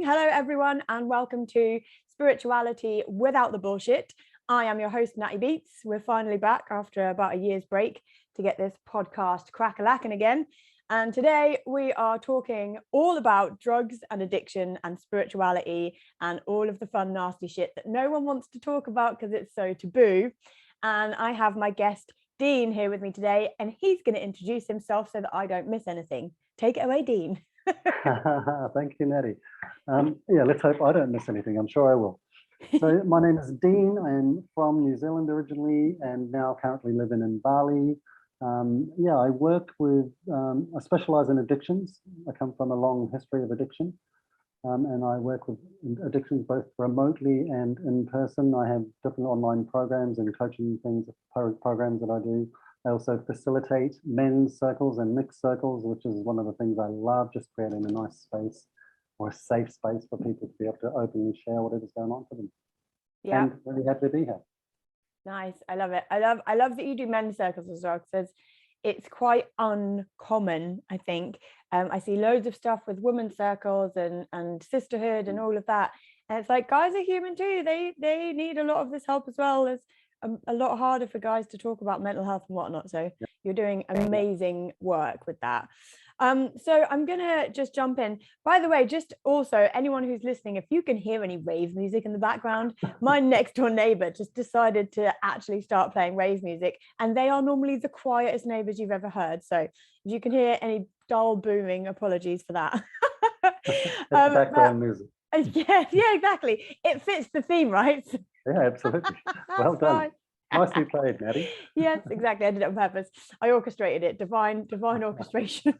Hello, everyone, and welcome to Spirituality Without the Bullshit. I am your host, Natty Beats. We're finally back after about a year's break to get this podcast crack-a-lacking again. And today we are talking all about drugs and addiction and spirituality and all of the fun, nasty shit that no one wants to talk about because it's so taboo. And I have my guest, Dean, here with me today, and he's going to introduce himself so that I don't miss anything. Take it away, Dean. Thank you, Natty. Yeah, let's hope I don't miss anything. I'm sure I will. So my name is Dean. I'm from New Zealand originally and now currently living in Bali. Yeah, I work with, I specialize in addictions. I come from a long history of addiction. And I work with addictions both remotely and in person. I have different online programs and coaching things, programs that I do. I also facilitate men's circles and mixed circles, which is one of the things I love, just creating a nice space or a safe space for people to be able to openly share whatever's going on for them. Yeah. And really happy to be here. Nice. I love it. I love that you do men's circles as well, because it's quite uncommon, I think. I see loads of stuff with women's circles and sisterhood and all of that. And it's like, guys are human too. They need a lot of this help as well. As a lot harder for guys to talk about mental health and whatnot. So yeah, you're doing amazing work with that. So I'm gonna just jump in. By the way, just also anyone who's listening, if you can hear any rave music in the background, my next door neighbor just decided to actually start playing rave music, and they are normally the quietest neighbors you've ever heard. So if you can hear any dull booming, apologies for that. Background music. Yeah, exactly. It fits the theme, right? Yeah, absolutely. Well done. Nicely played, Natty. Yes, exactly. I did it on purpose. I orchestrated it. Divine orchestration.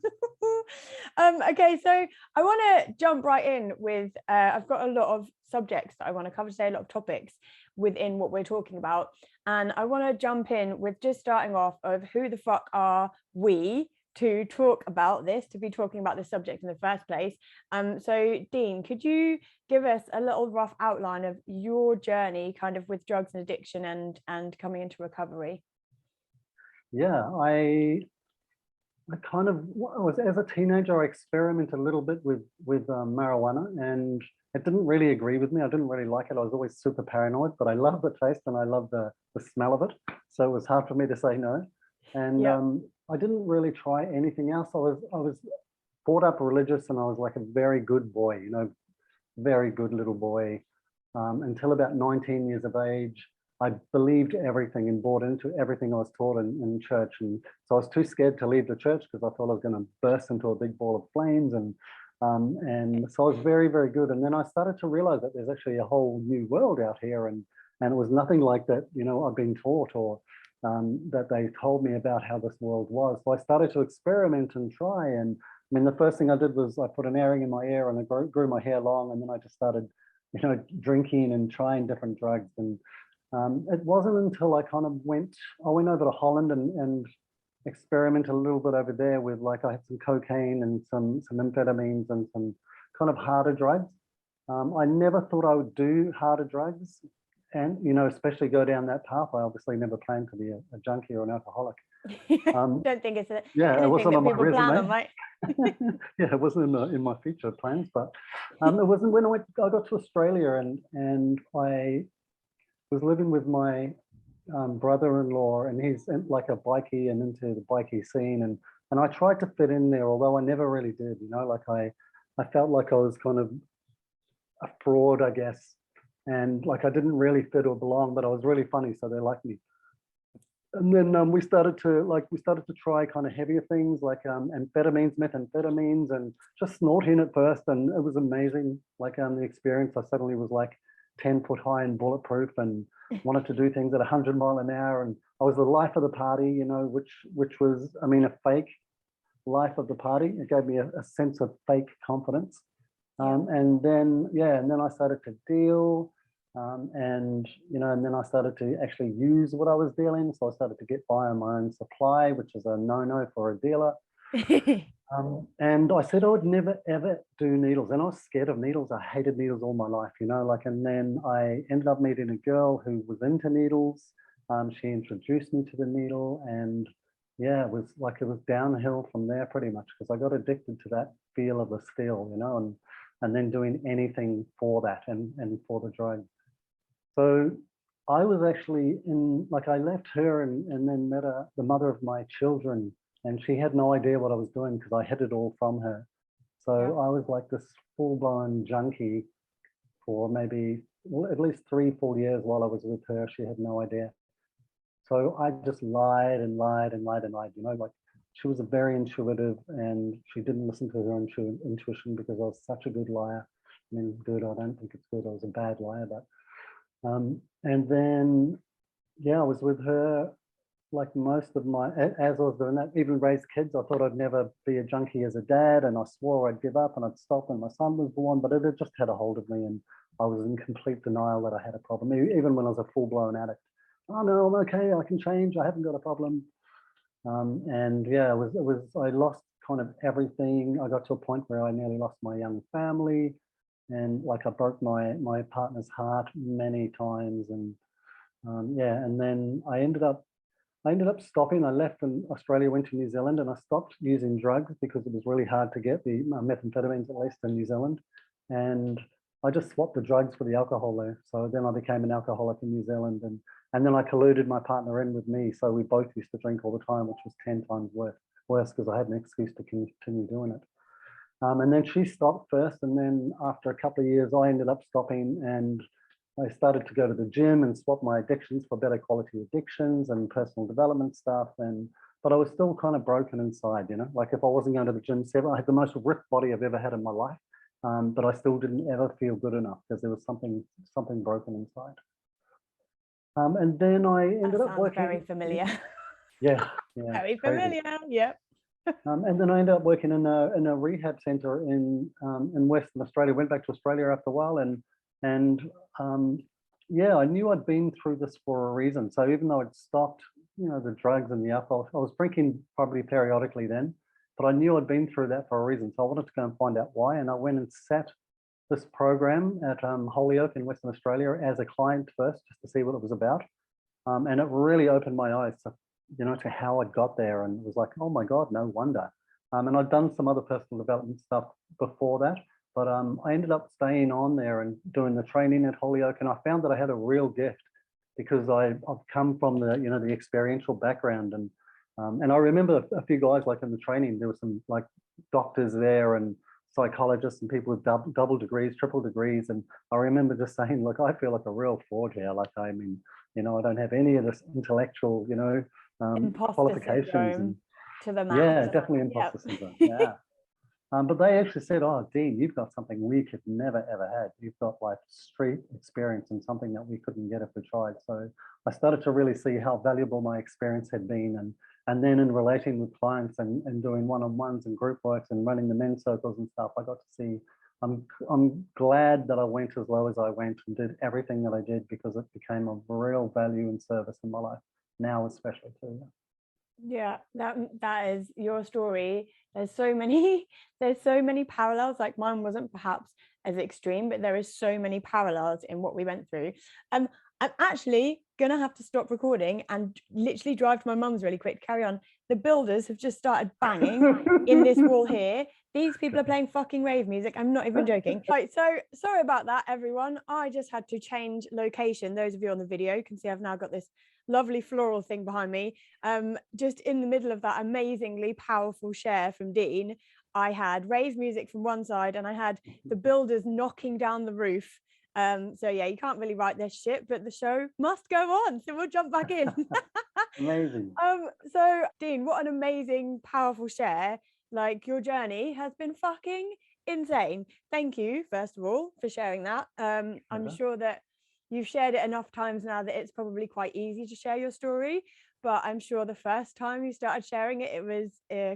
Okay, so I want to jump right in with, I've got a lot of subjects that I want to cover today, a lot of topics within what we're talking about. And I want to jump in with just starting off of who the fuck are we to talk about this, to be talking about this subject in the first place. So Dean, could you give us a little rough outline of your journey kind of with drugs and addiction and coming into recovery? Yeah, I kind of was, as a teenager, I experimented a little bit with marijuana, and it didn't really agree with me. I didn't really like it. I was always super paranoid, but I love the taste and I love the smell of it. So it was hard for me to say no. And yeah. I didn't really try anything else. I was brought up religious, and I was like a very good boy, you know, very good little boy, until about 19 years of age. I believed everything and bought into everything I was taught in church. And so I was too scared to leave the church because I thought I was going to burst into a big ball of flames. And so I was very, very good. And then I started to realize that there's actually a whole new world out here. And it was nothing like that, you know, I've been taught or that they told me about how this world was. So I started to experiment and try. And I mean, the first thing I did was I put an earring in my ear and I grew my hair long. And then I just started, you know, drinking and trying different drugs. And it wasn't until I went over to Holland and experimented a little bit over there with, like, I had some cocaine and some amphetamines and some kind of harder drugs. I never thought I would do harder drugs and, you know, especially go down that path. I obviously never planned to be a junkie or an alcoholic. Don't think it's it wasn't on my resume. On, right? Yeah, it wasn't in my future plans, but it wasn't when I got to Australia and I was living with my brother-in-law, and he's like a bikie and into the bikie scene, and I tried to fit in there, although I never really did, you know, like I felt like I was kind of a fraud, I guess, and like I didn't really fit or belong, but I was really funny, so they liked me. And then we started to try kind of heavier things like methamphetamines, and just snorting at first, and it was amazing. Like the experience, I suddenly was like 10 foot high and bulletproof and wanted to do things at 100 miles an hour. And I was the life of the party, you know, which was, I mean, a fake life of the party. It gave me a sense of fake confidence. And then I started to deal, and, you know, and then I started to actually use what I was dealing. So I started to get by on my own supply, which is a no-no for a dealer. And I said I would never, ever do needles. And I was scared of needles. I hated needles all my life, you know, like, and then I ended up meeting a girl who was into needles. She introduced me to the needle, and yeah, it was downhill from there pretty much, because I got addicted to that feel of the steel, you know, and and then doing anything for that and for the drug. So I was actually I left her and then met the mother of my children, and she had no idea what I was doing because I hid it all from her. So I was like this full-blown junkie for maybe at least 3-4 years while I was with her. She had no idea. So I just lied and lied and lied and lied, like she was a very intuitive, and she didn't listen to her intuition because I was such a good liar. I mean, good, I don't think it's good. I was a bad liar, but and then, I was with her like most of as I was doing that, even raised kids. I thought I'd never be a junkie as a dad, and I swore I'd give up and I'd stop when my son was born, but it had just had a hold of me, and I was in complete denial that I had a problem, even when I was a full-blown addict. Oh no, I'm okay, I can change, I haven't got a problem. And yeah, I lost kind of everything. I got to a point where I nearly lost my young family, and like I broke my partner's heart many times, and and then I ended up stopping. I left in Australia, went to New Zealand, and I stopped using drugs because it was really hard to get the methamphetamines, at least in New Zealand. And I just swapped the drugs for the alcohol there. So then I became an alcoholic in New Zealand, and then I colluded my partner in with me. So we both used to drink all the time, which was 10 times worse because I had an excuse to continue doing it. And then she stopped first, and then after a couple of years, I ended up stopping, and I started to go to the gym and swap my addictions for better quality addictions and personal development stuff. But I was still kind of broken inside, like if I wasn't going to the gym, I had the most ripped body I've ever had in my life. But I still didn't ever feel good enough because there was something broken inside. And then I ended up working. Very familiar. Yeah. Very familiar. Yep. And then I ended up working in a rehab center in Western Australia. Went back to Australia after a while, and I knew I'd been through this for a reason. So even though I'd stopped, the drugs and the alcohol, I was drinking probably periodically then, but I knew I'd been through that for a reason. So I wanted to go and find out why. And I went and sat this program at Holyoke in Western Australia as a client first, just to see what it was about. And it really opened my eyes to how I got there, and it was like, oh my God, no wonder. And I'd done some other personal development stuff before that, but I ended up staying on there and doing the training at Holyoke, and I found that I had a real gift because I've come from the experiential background, and I remember a few guys like in the training, there were some like doctors there and psychologists and people with double degrees, triple degrees, and I remember just saying, look, I feel like a real fraud here. Like, I mean, I don't have any of this intellectual, qualifications. And, to the max. Yeah, definitely imposter syndrome. Yeah. But they actually said, oh, Dean, you've got something we could never, ever had. You've got like street experience and something that we couldn't get if we tried. So I started to really see how valuable my experience had been. And then in relating with clients and doing one-on-ones and group works and running the men's circles and stuff, I got to see, I'm glad that I went as low as I went and did everything that I did, because it became a real value and service in my life now, especially too. Yeah, that is your story. There's so many parallels. Like, mine wasn't perhaps as extreme, but there is so many parallels in what we went through. I'm actually gonna have to stop recording and literally drive to my mum's really quick. Carry on. The builders have just started banging in this wall here. These people are playing fucking rave music. I'm not even joking. Right, so sorry about that, everyone. I just had to change location. Those of you on the video can see I've now got this lovely floral thing behind me. Just in the middle of that amazingly powerful share from Dean, I had rave music from one side and I had the builders knocking down the roof. So yeah, you can't really write this shit, but the show must go on, so we'll jump back in. Amazing. So Dean, what an amazing, powerful share. Like, your journey has been fucking insane. Thank you, first of all, for sharing that. I'm sure that you've shared it enough times now that it's probably quite easy to share your story, but I'm sure the first time you started sharing it, it was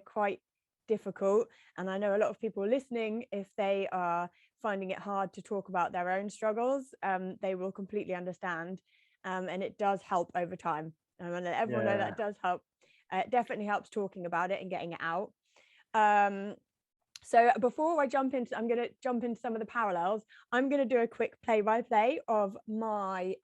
quite difficult. And I know a lot of people listening, if they are finding it hard to talk about their own struggles, they will completely understand. And it does help over time. I want to let everyone know that does help. It definitely helps talking about it and getting it out. So before I jump into, I'm going to jump into some of the parallels. I'm going to do a quick play-by-play of my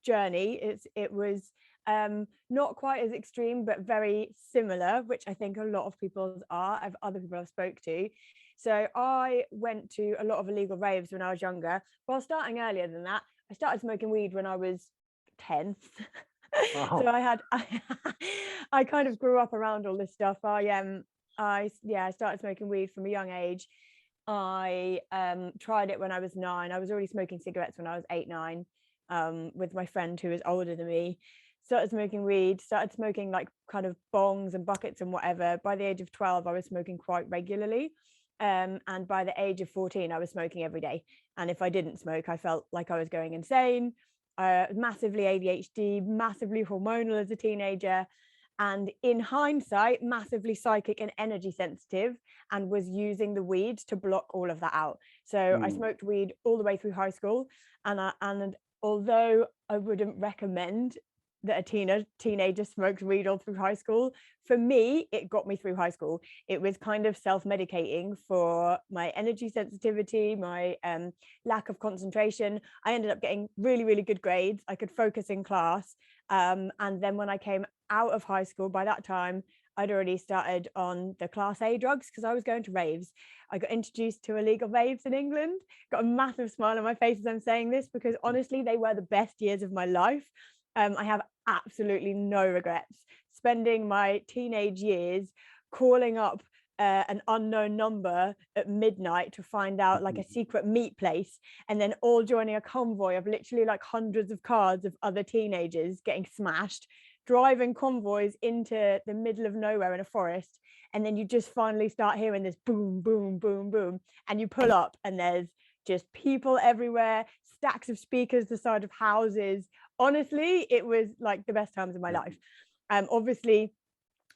journey. It was not quite as extreme, but very similar, which I think a lot of people's are, of other people I've spoke to. So I went to a lot of illegal raves when I was younger. Well, starting earlier than that, I started smoking weed when I was 10. Wow. So I kind of grew up around all this stuff. I started smoking weed from a young age. I tried it when I was 9. I was already smoking cigarettes when I was 8, 9, with my friend who was older than me. Started smoking weed, started smoking like kind of bongs and buckets and whatever. By the age of 12, I was smoking quite regularly. And by the age of 14, I was smoking every day. And if I didn't smoke, I felt like I was going insane. Massively ADHD, massively hormonal as a teenager. And in hindsight, massively psychic and energy sensitive, and was using the weed to block all of that out. So I smoked weed all the way through high school. And although I wouldn't recommend that a teenager smokes weed all through high school, for me, it got me through high school. It was kind of self-medicating for my energy sensitivity, my lack of concentration. I ended up getting really, really good grades. I could focus in class. And then when I came out of high school, by that time, I'd already started on the class A drugs because I was going to raves. I got introduced to illegal raves in England, got a massive smile on my face as I'm saying this, because honestly, they were the best years of my life. I have absolutely no regrets. Spending my teenage years calling up an unknown number at midnight to find out like a secret meat place, and then all joining a convoy of literally like hundreds of cars of other teenagers getting smashed, driving convoys into the middle of nowhere in a forest. And then you just finally start hearing this boom, boom, boom, boom. And you pull up and there's just people everywhere, stacks of speakers the side of houses. Honestly, it was like the best times of my life. Obviously,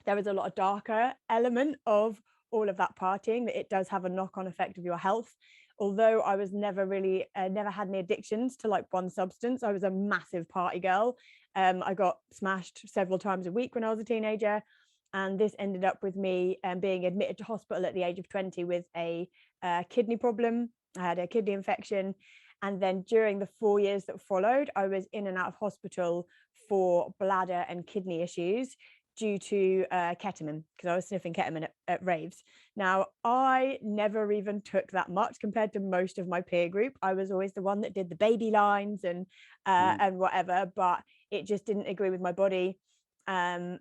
there was a lot of darker element of all of that partying, that it does have a knock-on effect of your health. Although I was never really, never had any addictions to like one substance, I was a massive party girl. I got smashed several times a week when I was a teenager. And this ended up with me being admitted to hospital at the age of 20 with a kidney problem. I had a kidney infection. And then during the 4 years that followed, I was in and out of hospital for bladder and kidney issues due to ketamine, because I was sniffing ketamine at raves. Now, I never even took that much compared to most of my peer group. I was always the one that did the baby lines and whatever, but it just didn't agree with my body. And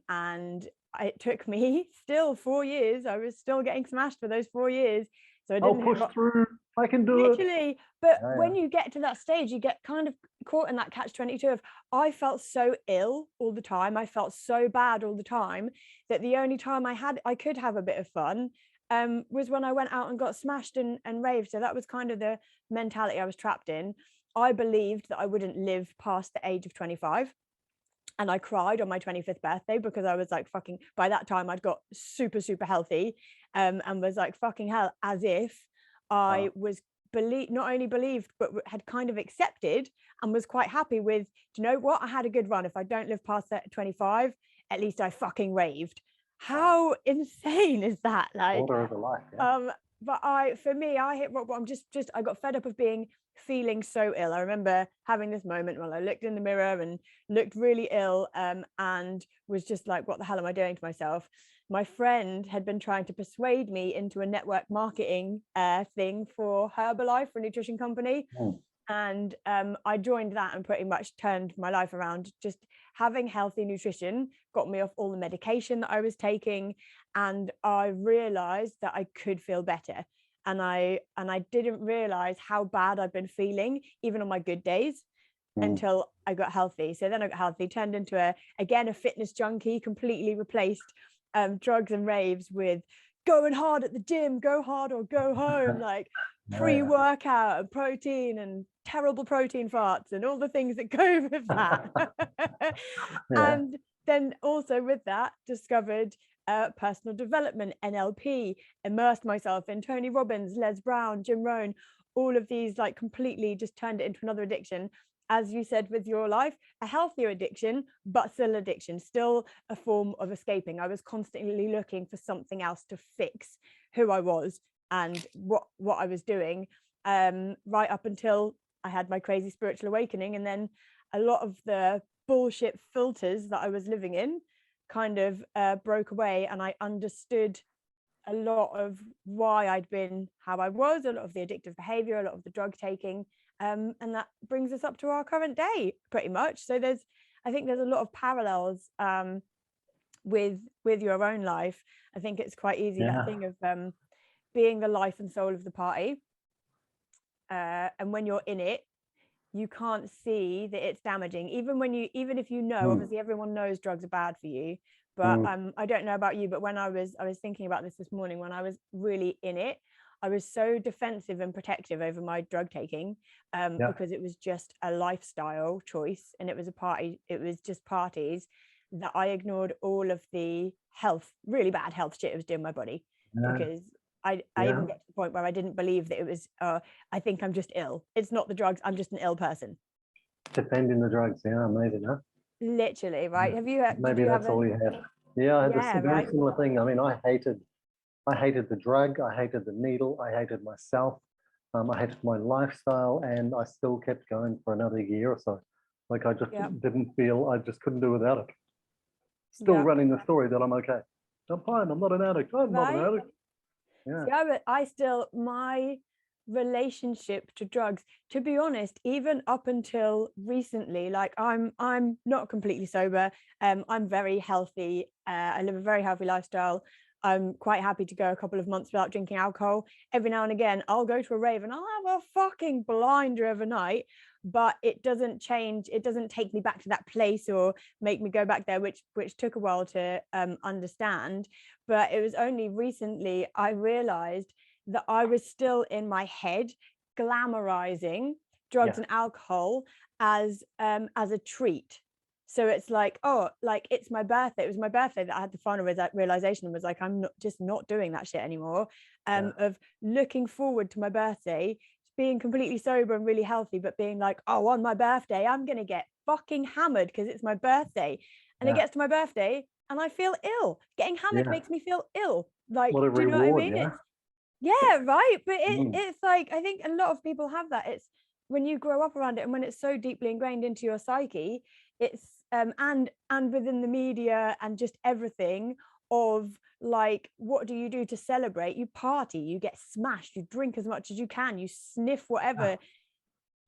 it took me still 4 years. I was still getting smashed for those 4 years. So I'll push through. I can do it. Literally. But when you get to that stage, you get kind of caught in that catch-22 of, I felt so ill all the time. I felt so bad all the time that the only time I could have a bit of fun was when I went out and got smashed and raved. So that was kind of the mentality I was trapped in. I believed that I wouldn't live past the age of 25. And I cried on my 25th birthday because I was like, fucking, by that time I'd got super, super healthy, and was like, fucking hell, as if I was not only believed, but had kind of accepted and was quite happy with, do you know what? I had a good run. If I don't live past 25, at least I fucking raved. How insane is that? Like, order of a life. Yeah. But for me, I hit rock bottom. I got fed up of feeling so ill. I remember having this moment when I looked in the mirror and looked really ill, and was just like, what the hell am I doing to myself? My friend had been trying to persuade me into a network marketing thing for Herbalife, for a nutrition company. And I joined that and pretty much turned my life around. Just having healthy nutrition got me off all the medication that I was taking, and I realized that I could feel better. And I didn't realize how bad I'd been feeling even on my good days until I got healthy. So then I got healthy, turned into a fitness junkie, completely replaced drugs and raves with going hard at the gym, go hard or go home, like pre-workout and protein and terrible protein farts and all the things that go with that. And then also with that discovered personal development, NLP, immersed myself in Tony Robbins, Les Brown, Jim Rohn, all of these, like completely just turned it into another addiction. As you said with your life, a healthier addiction, but still addiction, still a form of escaping. I was constantly looking for something else to fix who I was and what I was doing, right up until I had my crazy spiritual awakening. And then a lot of the bullshit filters that I was living in kind of broke away, and I understood a lot of why I'd been how I was, a lot of the addictive behavior, a lot of the drug taking, and that brings us up to our current day pretty much. So I think there's a lot of parallels with your own life. I think it's quite easy, that thing of being the life and soul of the party, and when you're in it, you can't see that it's damaging, even if you know, obviously everyone knows drugs are bad for you, but I don't know about you, but when I was thinking about this morning, when I was really in it, I was so defensive and protective over my drug taking, because it was just a lifestyle choice, and it was just parties, that I ignored all of the really bad health shit it was doing my body, because I even get to the point where I didn't believe that it was, I think I'm just ill. It's not the drugs, I'm just an ill person. Defending the drugs, amazing, huh? Literally, right? Maybe that's all you had. Yeah, I had a very similar thing. I mean, I hated the drug, I hated the needle, I hated myself, I hated my lifestyle, and I still kept going for another year or so. Like I just didn't feel, I just couldn't do without it. Still running the story that I'm okay. I'm fine, I'm not an addict, I'm not an addict. Yeah. See, my relationship to drugs, to be honest, even up until recently, like I'm not completely sober, I'm very healthy, I live a very healthy lifestyle. I'm quite happy to go a couple of months without drinking alcohol. Every now and again I'll go to a rave and I'll have a fucking blinder of a night, but it doesn't take me back to that place or make me go back there, which took a while to understand. But it was only recently I realized that I was still in my head glamorizing drugs and alcohol as a treat. So it's like, oh, like it's my birthday. It was my birthday that I had the final realization, and was like, I'm not doing that shit anymore. Of looking forward to my birthday, being completely sober and really healthy, but being like, oh, on my birthday, I'm gonna get fucking hammered because it's my birthday. And it gets to my birthday and I feel ill. Getting hammered makes me feel ill. Like, what a do you know reward, what I mean? Right. But it's like, I think a lot of people have that. It's when you grow up around it, and when it's so deeply ingrained into your psyche, it's and within the media and just everything of like, what do you do to celebrate? You party, you get smashed, you drink as much as you can, you sniff whatever.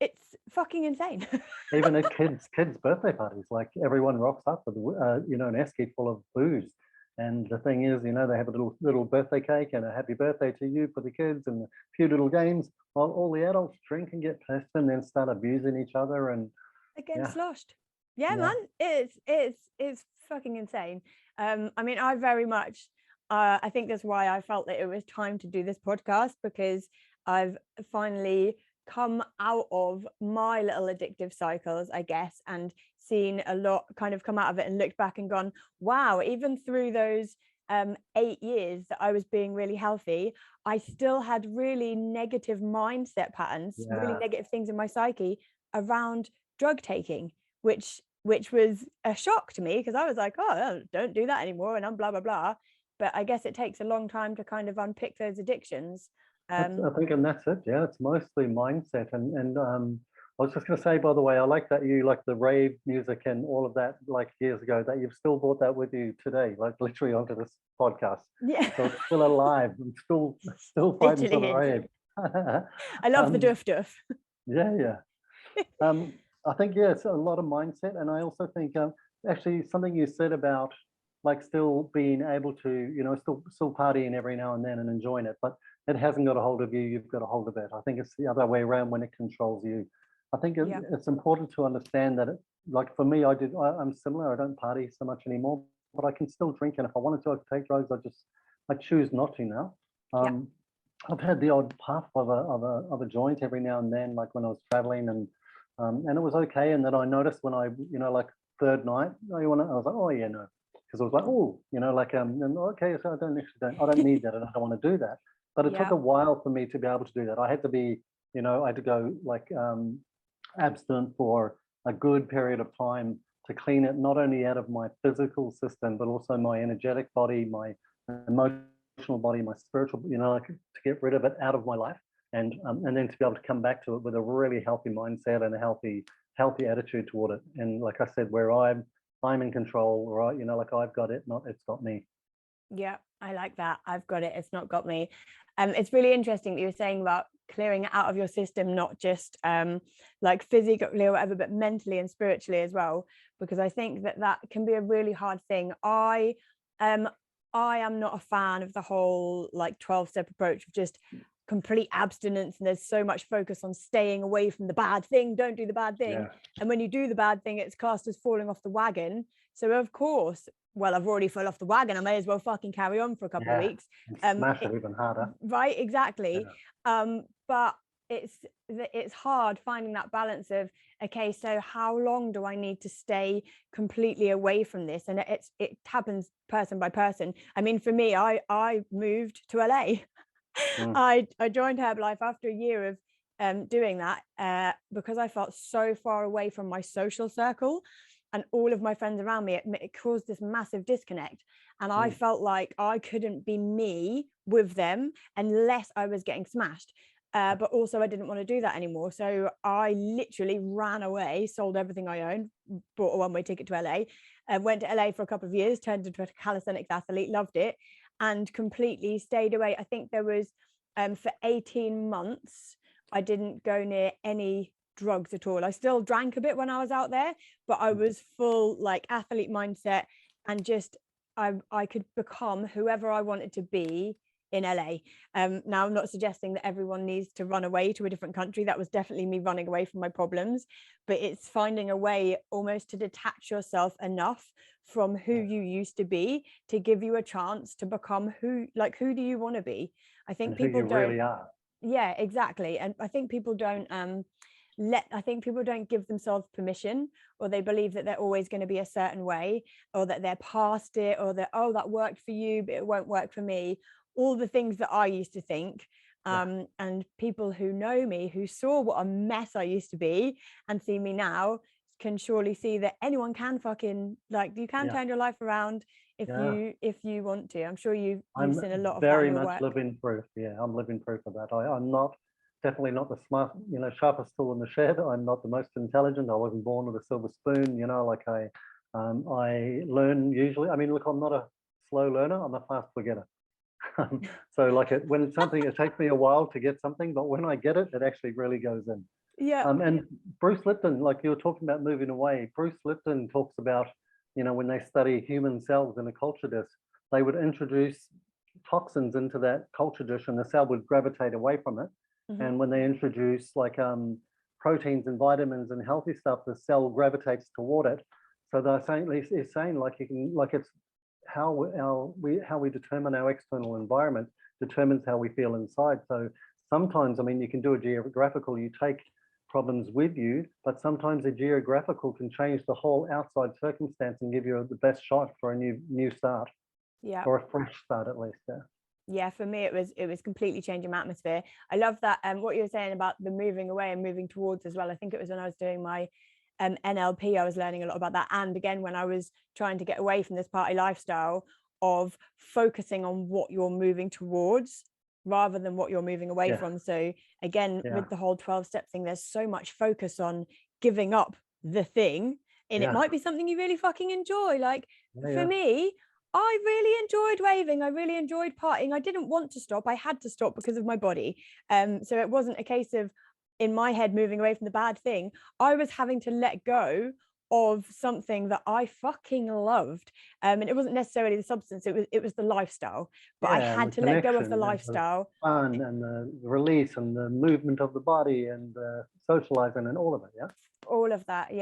It's fucking insane. Even at kids' birthday parties, like everyone rocks up with an esky full of booze. And the thing is, they have a little birthday cake and a happy birthday to you for the kids, and a few little games, while all the adults drink and get pissed and then start abusing each other and again sloshed. Man, it's fucking insane. I mean, I very much I think that's why I felt that it was time to do this podcast, because I've finally come out of my little addictive cycles, I guess, and seen a lot kind of come out of it, and looked back and gone, wow, even through those 8 years that I was being really healthy, I still had really negative mindset patterns, really negative things in my psyche around drug taking, which was a shock to me, because I was like, oh, don't do that anymore, and I'm blah blah blah. But I guess it takes a long time to kind of unpick those addictions. I think, and that's it. Yeah, it's mostly mindset. And I was just going to say, by the way, I like that you like the rave music and all of that, like years ago, that you've still brought that with you today, like literally onto this podcast. Yeah, so it's still alive and still fighting for the rave. I love the duff. Yeah. I think it's a lot of mindset, and I also think actually something you said about like still being able to still partying every now and then and enjoying it, but it hasn't got a hold of you, you've got a hold of it. I think it's the other way around when it controls you. I think it's important to understand that like for me, I'm similar. I don't party so much anymore, but I can still drink, and if I wanted to take drugs, I choose not to now. I've had the odd puff of a joint every now and then, like when I was traveling, and it was okay. And then I noticed when I like third night, I was like, oh yeah, no, because I was like, oh, okay, so I don't need that, and I don't want to do that. But it took a while for me to be able to do that. I had to be, I had to go like abstinent for a good period of time to clean it, not only out of my physical system, but also my energetic body, my emotional body, my spiritual, like to get rid of it out of my life, and then to be able to come back to it with a really healthy mindset and a healthy attitude toward it. And like I said, where I'm in control, right? Like I've got it, not it's got me. Yeah, I like that. I've got it. It's not got me. It's really interesting that you were saying about clearing it out of your system, not just like physically or whatever, but mentally and spiritually as well, because I think that that can be a really hard thing. I am not a fan of the whole like 12-step approach of just complete abstinence, and there's so much focus on staying away from the bad thing, don't do the bad thing. Yeah. And when you do the bad thing, it's classed as falling off the wagon. So of course, well, I've already fell off the wagon, I may as well fucking carry on for a couple of Yeah. weeks. And smash it even harder. Right, exactly. Yeah. But it's hard finding that balance of, okay, so how long do I need to stay completely away from this? And it happens person by person. I mean, for me, I moved to LA. I joined Herbalife after a year of doing that because I felt so far away from my social circle and all of my friends around me. It caused this massive disconnect, and I felt like I couldn't be me with them unless I was getting smashed. But also I didn't want to do that anymore. So I literally ran away, sold everything I owned, bought a one-way ticket to LA, went to LA for a couple of years, turned into a calisthenics athlete, loved it, and completely stayed away. I think there was for 18 months, I didn't go near any drugs at all. I still drank a bit when I was out there, but I was full like athlete mindset, and just I could become whoever I wanted to be in LA. Now, I'm not suggesting that everyone needs to run away to a different country. That was definitely me running away from my problems, but it's finding a way almost to detach yourself enough from who you used to be to give you a chance to become who do you want to be? I think people don't really are. Yeah, exactly. And I think people don't give themselves permission, or they believe that they're always going to be a certain way, or that they're past it, or that, oh, that worked for you but it won't work for me. All the things that I used to think. And people who know me, who saw what a mess I used to be and see me now, can surely see that anyone can fucking, like, you can turn your life around if you want to. I'm sure you've seen a lot of that very in your much work. living proof. Yeah, I'm living proof of that. I'm not, definitely not the smart, sharpest tool in the shed. I'm not the most intelligent. I wasn't born with a silver spoon. Like I learn usually. I mean, look, I'm not a slow learner. I'm a fast forgetter. So like when something, it takes me a while to get something, but when I get it, it actually really goes in. Yeah. And Bruce Lipton, like you were talking about moving away, Bruce Lipton talks about, when they study human cells in a culture dish, they would introduce toxins into that culture dish and the cell would gravitate away from it. And when they introduce like proteins and vitamins and healthy stuff, the cell gravitates toward it. So they're saying, it's saying like you can, like it's how we determine our external environment determines how we feel inside. So sometimes, I mean, you can do a geographical, you take problems with you, but sometimes a geographical can change the whole outside circumstance and give you the best shot for a new start. Or a fresh start at least. Yeah, for me it was completely changing my atmosphere. I love that what you were saying about the moving away and moving towards as well. I think it was when I was doing my NLP, I was learning a lot about that. And again, when I was trying to get away from this party lifestyle, of focusing on what you're moving towards rather than what you're moving away from. So again, with the whole 12-step thing, there's so much focus on giving up the thing, and it might be something you really fucking enjoy. Like for me, I really enjoyed raving. I really enjoyed partying. I didn't want to stop. I had to stop because of my body. So it wasn't a case of, in my head, moving away from the bad thing. I was having to let go of something that I fucking loved. And it wasn't necessarily the substance, it was the lifestyle. But I had to let go of the lifestyle. Fun and the release and the movement of the body and socializing and all of it, all of that.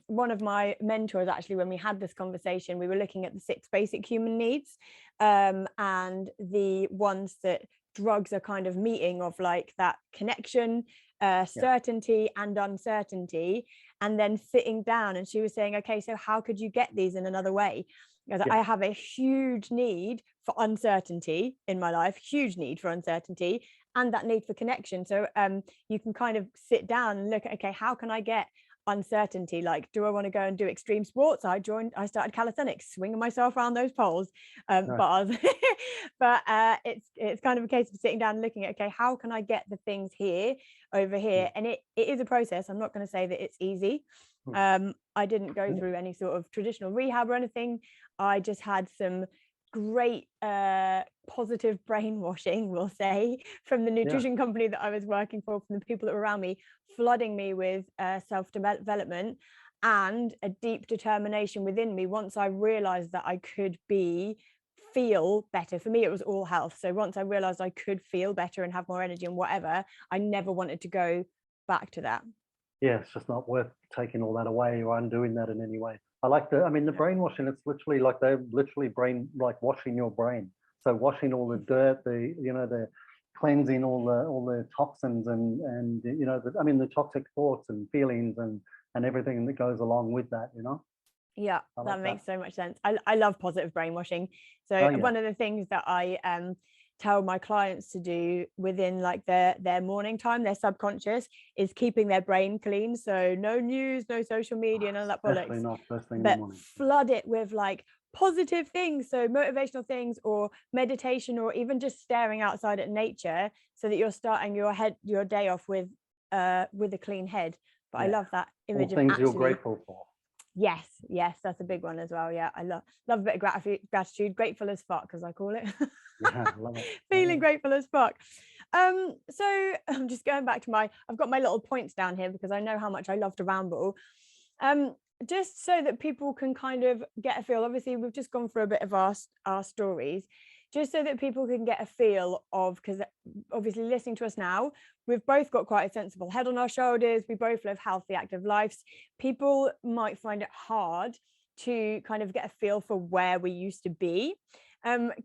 One of my mentors, actually, when we had this conversation, we were looking at the 6 basic human needs, and the ones that drugs are kind of meeting, of like that connection, certainty and uncertainty, and then sitting down, and she was saying, okay, so how could you get these in another way? Because I have a huge need for uncertainty in my life, huge need for uncertainty, and that need for connection. So you can kind of sit down and look at, okay, how can I get uncertainty? Like, do I want to go and do extreme sports? I started calisthenics, swinging myself around those poles, bars. But it's kind of a case of sitting down and looking at, okay, how can I get the things here over here? And it is a process. I'm not going to say that it's easy. I didn't go through any sort of traditional rehab or anything. I just had some great positive brainwashing, we'll say, from the nutrition company that I was working for, from the people that were around me, flooding me with self-development and a deep determination within me once I realized that I could feel better. For me, it was all health. So once I realized I could feel better and have more energy and whatever, I never wanted to go back to that. Yeah, it's just not worth taking all that away or undoing that in any way. I like the brainwashing, it's literally like they're literally washing your brain. So washing all the dirt, the cleansing all the toxins and the toxic thoughts and feelings and everything that goes along with that, Yeah, that makes so much sense. I love positive brainwashing. So one of the things that I tell my clients to do within like their morning time, their subconscious, is keeping their brain clean. So no news, no social media, none of that bollocks. Especially not first thing in the the morning. Flood it with like positive things, so motivational things or meditation, or even just staring outside at nature, so that you're starting your day off with a clean head. But I love that image of things you're grateful for. Yes, that's a big one as well. Yeah, I love a bit of gratitude, grateful as fuck, as I call it. Yeah, I love it. Feeling grateful as fuck. So I'm just going back to I've got my little points down here because I know how much I love to ramble. Just so that people can kind of get a feel. Obviously, we've just gone through a bit of our stories, just so that people can get a feel of, because obviously listening to us now, we've both got quite a sensible head on our shoulders. We both live healthy, active lives. People might find it hard to kind of get a feel for where we used to be.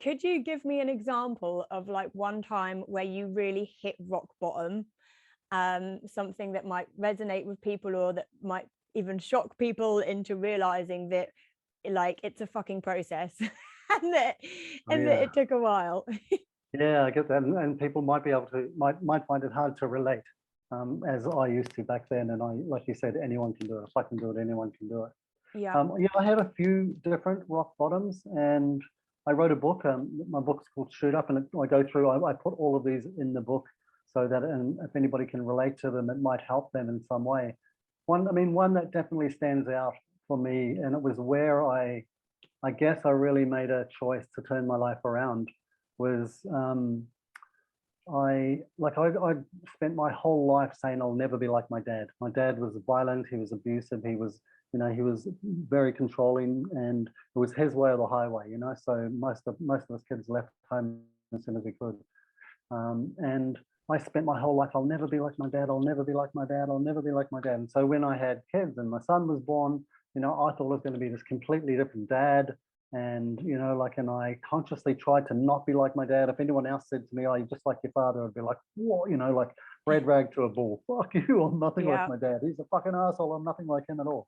Could you give me an example of like one time where you really hit rock bottom? Something that might resonate with people, or that might even shock people into realizing that like it's a fucking process and that it took a while. Yeah, I get that, and people might be able to might find it hard to relate, as I used to back then. And like you said, anyone can do it. If I can do it, anyone can do it. Yeah. I had a few different rock bottoms, and I wrote a book. My book's called Shoot Up, and I go through. I put all of these in the book so that, and if anybody can relate to them, it might help them in some way. One that definitely stands out for me, and it was where I guess I really made a choice to turn my life around. Was I spent my whole life saying I'll never be like my dad. My dad was violent, he was abusive, he was very controlling, and it was his way or the highway, so most of us kids left home as soon as we could. And I spent my whole life, I'll never be like my dad, I'll never be like my dad, I'll never be like my dad. And so when I had kids and my son was born, I thought it was going to be this completely different dad. And, and I consciously tried to not be like my dad. If anyone else said to me, oh, you're just like your father, I'd be like, what, like red rag to a bull. Fuck you, I'm nothing like my dad. He's a fucking asshole, I'm nothing like him at all.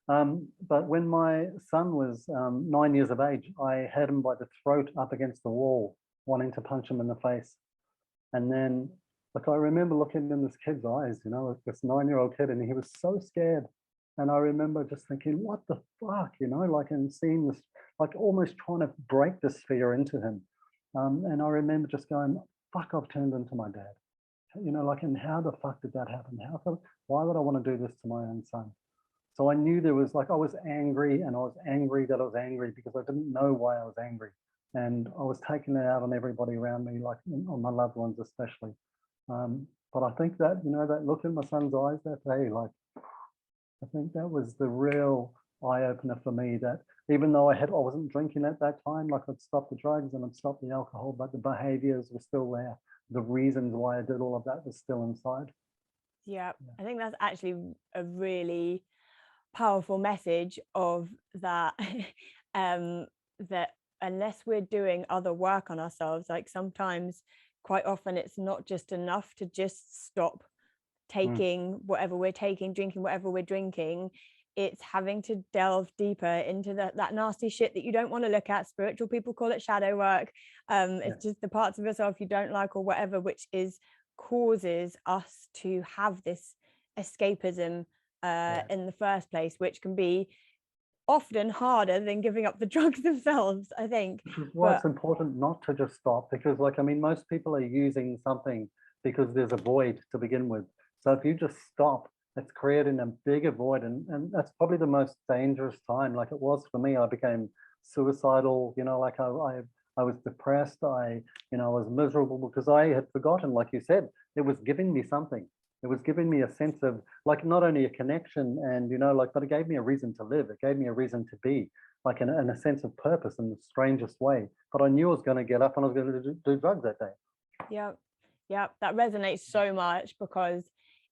But when my son was 9 years of age, I had him by the throat up against the wall, wanting to punch him in the face. And then, I remember looking in this kid's eyes, this 9-year-old kid, and he was so scared. And I remember just thinking, what the fuck, and seeing this, almost trying to break this fear into him. And I remember just going, fuck, I've turned into my dad. And how the fuck did that happen? Why would I want to do this to my own son? So I knew there was I was angry, and I was angry that I was angry because I didn't know why I was angry. And I was taking it out on everybody around me, on my loved ones especially. But I think that, that look in my son's eyes that day, I think that was the real eye-opener for me, that even though I wasn't drinking at that time, I'd stopped the drugs and I'd stopped the alcohol, but the behaviors were still there. The reasons why I did all of that was still inside. Yeah, I think that's actually a really powerful message of that, that unless we're doing other work on ourselves, sometimes, quite often, it's not just enough to just stop taking whatever we're taking, drinking whatever we're drinking. It's having to delve deeper into that nasty shit that you don't want to look at. Spiritual people call it shadow work. It's just the parts of yourself you don't like or whatever, which causes us to have this escapism in the first place, which can be often harder than giving up the drugs themselves, I think. Which is why it's important not to just stop, because most people are using something because there's a void to begin with. So if you just stop, it's creating a bigger void, and that's probably the most dangerous time. It was for me. I became suicidal, like I was depressed. I was miserable because I had forgotten, like you said, it was giving me something. It was giving me a sense of, like, not only a connection and, but it gave me a reason to live. It gave me a reason to be, like, in a sense of purpose in the strangest way. But I knew I was going to get up and I was going to do drugs that day. Yeah. Yeah. That resonates so much, because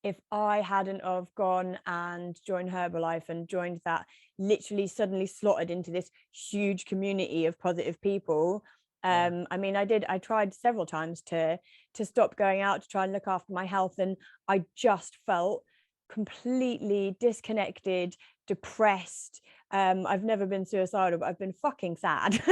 if I hadn't have gone and joined Herbalife and joined that, literally suddenly slotted into this huge community of positive people. I mean, I tried several times to stop going out to try and look after my health, and I just felt completely disconnected, depressed. I've never been suicidal, but I've been fucking sad.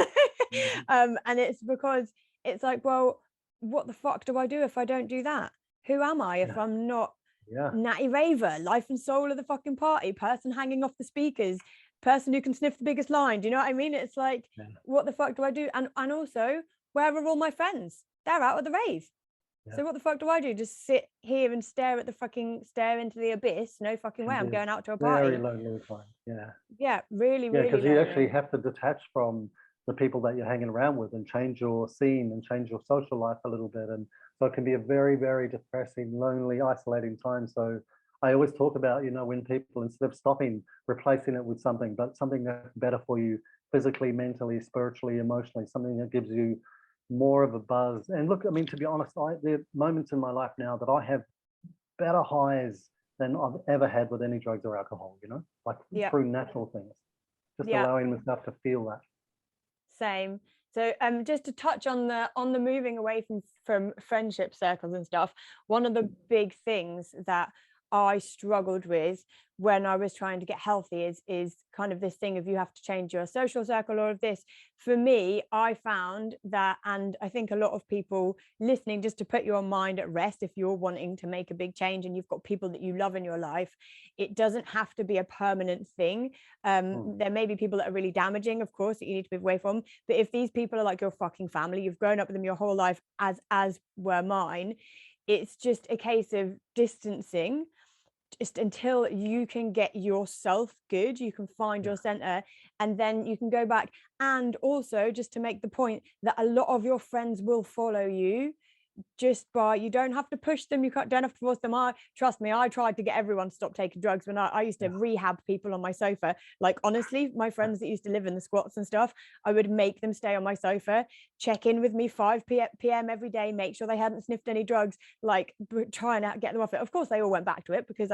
And it's because it's like, well, what the fuck do I do if I don't do that? Who am I if I'm not Natty Raver, life and soul of the fucking party, person hanging off the speakers, person who can sniff the biggest line? Do you know what I mean? It's like, what the fuck do I do? And also, where are all my friends? They're out at the rave. So what the fuck do I do? Just sit here and stare into the abyss? No fucking way. I'm going out to a party. Very lonely time. Yeah, really, really. Because you actually have to detach from the people that you're hanging around with and change your scene and change your social life a little bit. And so it can be a very, very depressing, lonely, isolating time. So I always talk about, when people, instead of stopping, replacing it with something, but something that's better for you physically, mentally, spiritually, emotionally, something that gives you more of a buzz. And look, I mean, to be honest, there are moments in my life now that I have better highs than I've ever had with any drugs or alcohol, like through natural things, just allowing myself to feel that. Same. So just to touch on the moving away from friendship circles and stuff, one of the big things that I struggled with when I was trying to get healthy is kind of this thing of you have to change your social circle, all of this. For me, I found that, and I think a lot of people listening, just to put your mind at rest, if you're wanting to make a big change and you've got people that you love in your life, it doesn't have to be a permanent thing. There may be people that are really damaging, of course, that you need to move away from. But if these people are like your fucking family, you've grown up with them your whole life, as were mine, it's just a case of distancing just until you can get yourself good, you can find your center, and then you can go back. And also, just to make the point that a lot of your friends will follow you just by, you don't have to push them, don't have to force them. Trust me, I tried to get everyone to stop taking drugs when I used to rehab people on my sofa. Like, honestly, my friends that used to live in the squats and stuff, I would make them stay on my sofa, check in with me 5 p.m. every day, make sure they hadn't sniffed any drugs, like try and get them off it. Of course they all went back to it because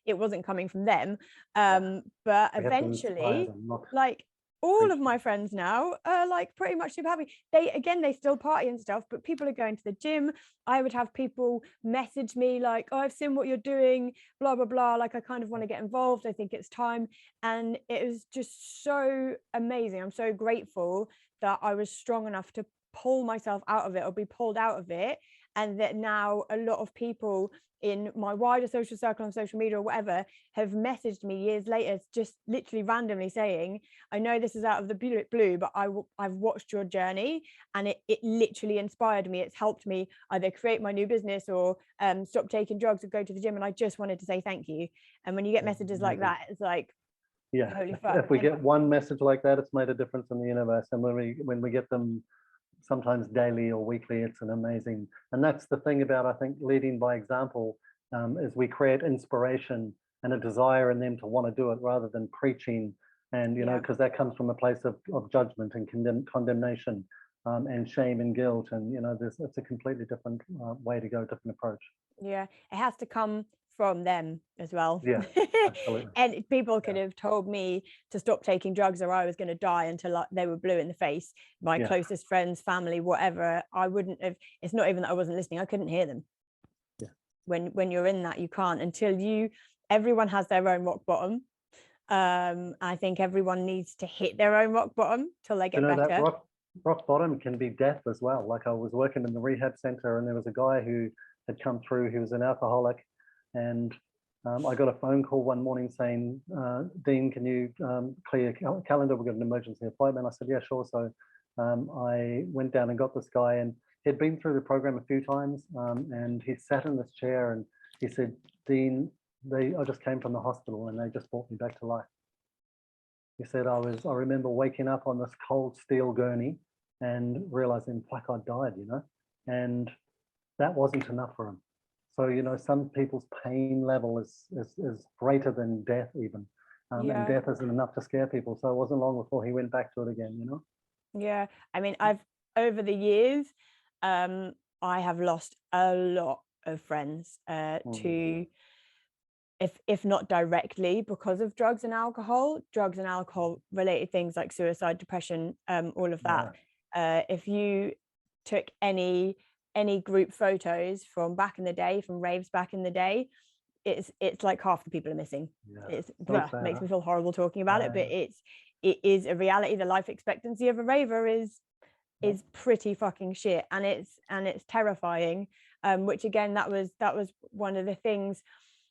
it wasn't coming from them, but eventually, like, all of my friends now are like pretty much super happy. They still party and stuff, but people are going to the gym. I would have people message me like, oh, I've seen what you're doing, blah, blah, blah. Like, I kind of want to get involved. I think it's time. And it was just so amazing. I'm so grateful that I was strong enough to pull myself out of it or be pulled out of it. And that now a lot of people in my wider social circle on social media or whatever have messaged me years later, just literally randomly saying, I know this is out of the blue, but I've watched your journey and it literally inspired me. It's helped me either create my new business or stop taking drugs or go to the gym. And I just wanted to say thank you. And when you get messages like that, it's like, holy fuck. If we get one message like that, it's made a difference in the universe. And when we get them sometimes daily or weekly, it's an amazing. And that's the thing about, I think, leading by example, is we create inspiration and a desire in them to want to do it rather than preaching. And because that comes from a place of judgment and condemnation and shame and guilt, and it's a completely different way to go, different approach. It has to come from them as well. Absolutely. And people could have told me to stop taking drugs or I was going to die until they were blue in the face. My closest friends, family, whatever, I wouldn't have. It's not even that I wasn't listening, I couldn't hear them. When you're in that, you can't, until everyone has their own rock bottom. I think everyone needs to hit their own rock bottom till they get better. That rock bottom can be death as well. Like, I was working in the rehab center and there was a guy who had come through. He was an alcoholic, and I got a phone call one morning saying, Dean, can you clear your calendar? We've got an emergency appointment. I said, yeah, sure. So I went down and got this guy, and he'd been through the program a few times, and he sat in this chair and he said, Dean, I just came from the hospital and they just brought me back to life. He said, I remember waking up on this cold steel gurney and realizing, fuck, I died, you know, and that wasn't enough for him. So, you know, some people's pain level is greater than death even. And death isn't enough to scare people. So it wasn't long before he went back to it again, you know? Yeah. I mean, over the years, I have lost a lot of friends to, if not directly because of drugs and alcohol related things like suicide, depression, all of that. If you took any group photos from back in the day, from raves back in the day, it's like half the people are missing. It's makes me feel horrible talking about it, but it is a reality. The life expectancy of a raver is pretty fucking shit, and it's terrifying. Which again, that was one of the things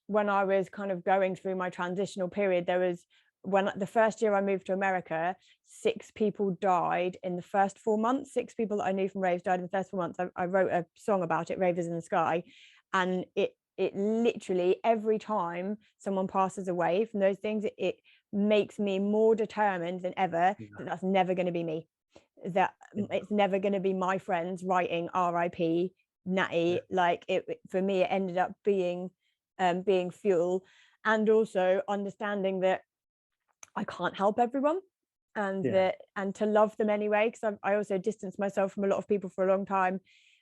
when I was kind of going through my transitional period. There was, when the first year I moved to America, 6 people died in the first 4 months. 6 people that I knew from raves died in the first 4 months. I wrote a song about it, Ravers in the Sky, and it literally, every time someone passes away from those things, it makes me more determined than ever that that's never going to be me, that it's never going to be my friends writing RIP Natty. Like, it for me, it ended up being fuel, and also understanding that I can't help everyone, and to love them anyway, because I also distanced myself from a lot of people for a long time.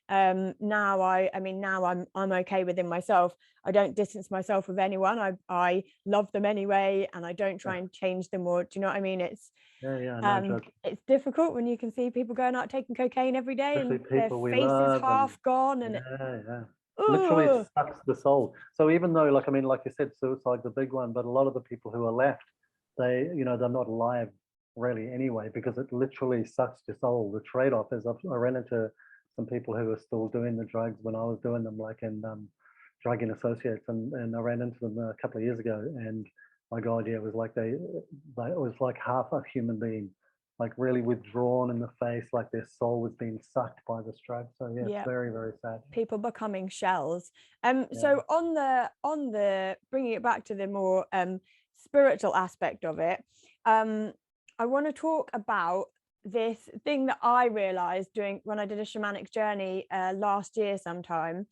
Now I'm okay within myself. I don't distance myself with anyone. I love them anyway, and I don't try and change them, or do you know what I mean? It's it's difficult when you can see people going out taking cocaine every day, and their face is half gone, and literally sucks the soul. So even though, like, I mean, like you said, suicide's a big one, but a lot of the people who are left, they, you know, they're not alive really anyway, because it literally sucks your soul. The trade-off is, I ran into some people who are still doing the drugs when I was doing them, like in Drug and Associates, and I ran into them a couple of years ago, and my God, yeah, it was like it was like half a human being, like really withdrawn in the face, like their soul was being sucked by this drug. So yeah, it's very, very sad. People becoming shells. So on the bringing it back to the more spiritual aspect of it, I want to talk about this thing that I realized when I did a shamanic journey last year sometime,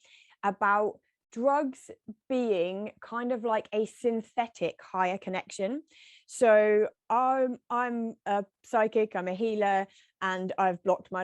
about drugs being kind of like a synthetic higher connection. So I'm a psychic, I'm a healer, and I've blocked my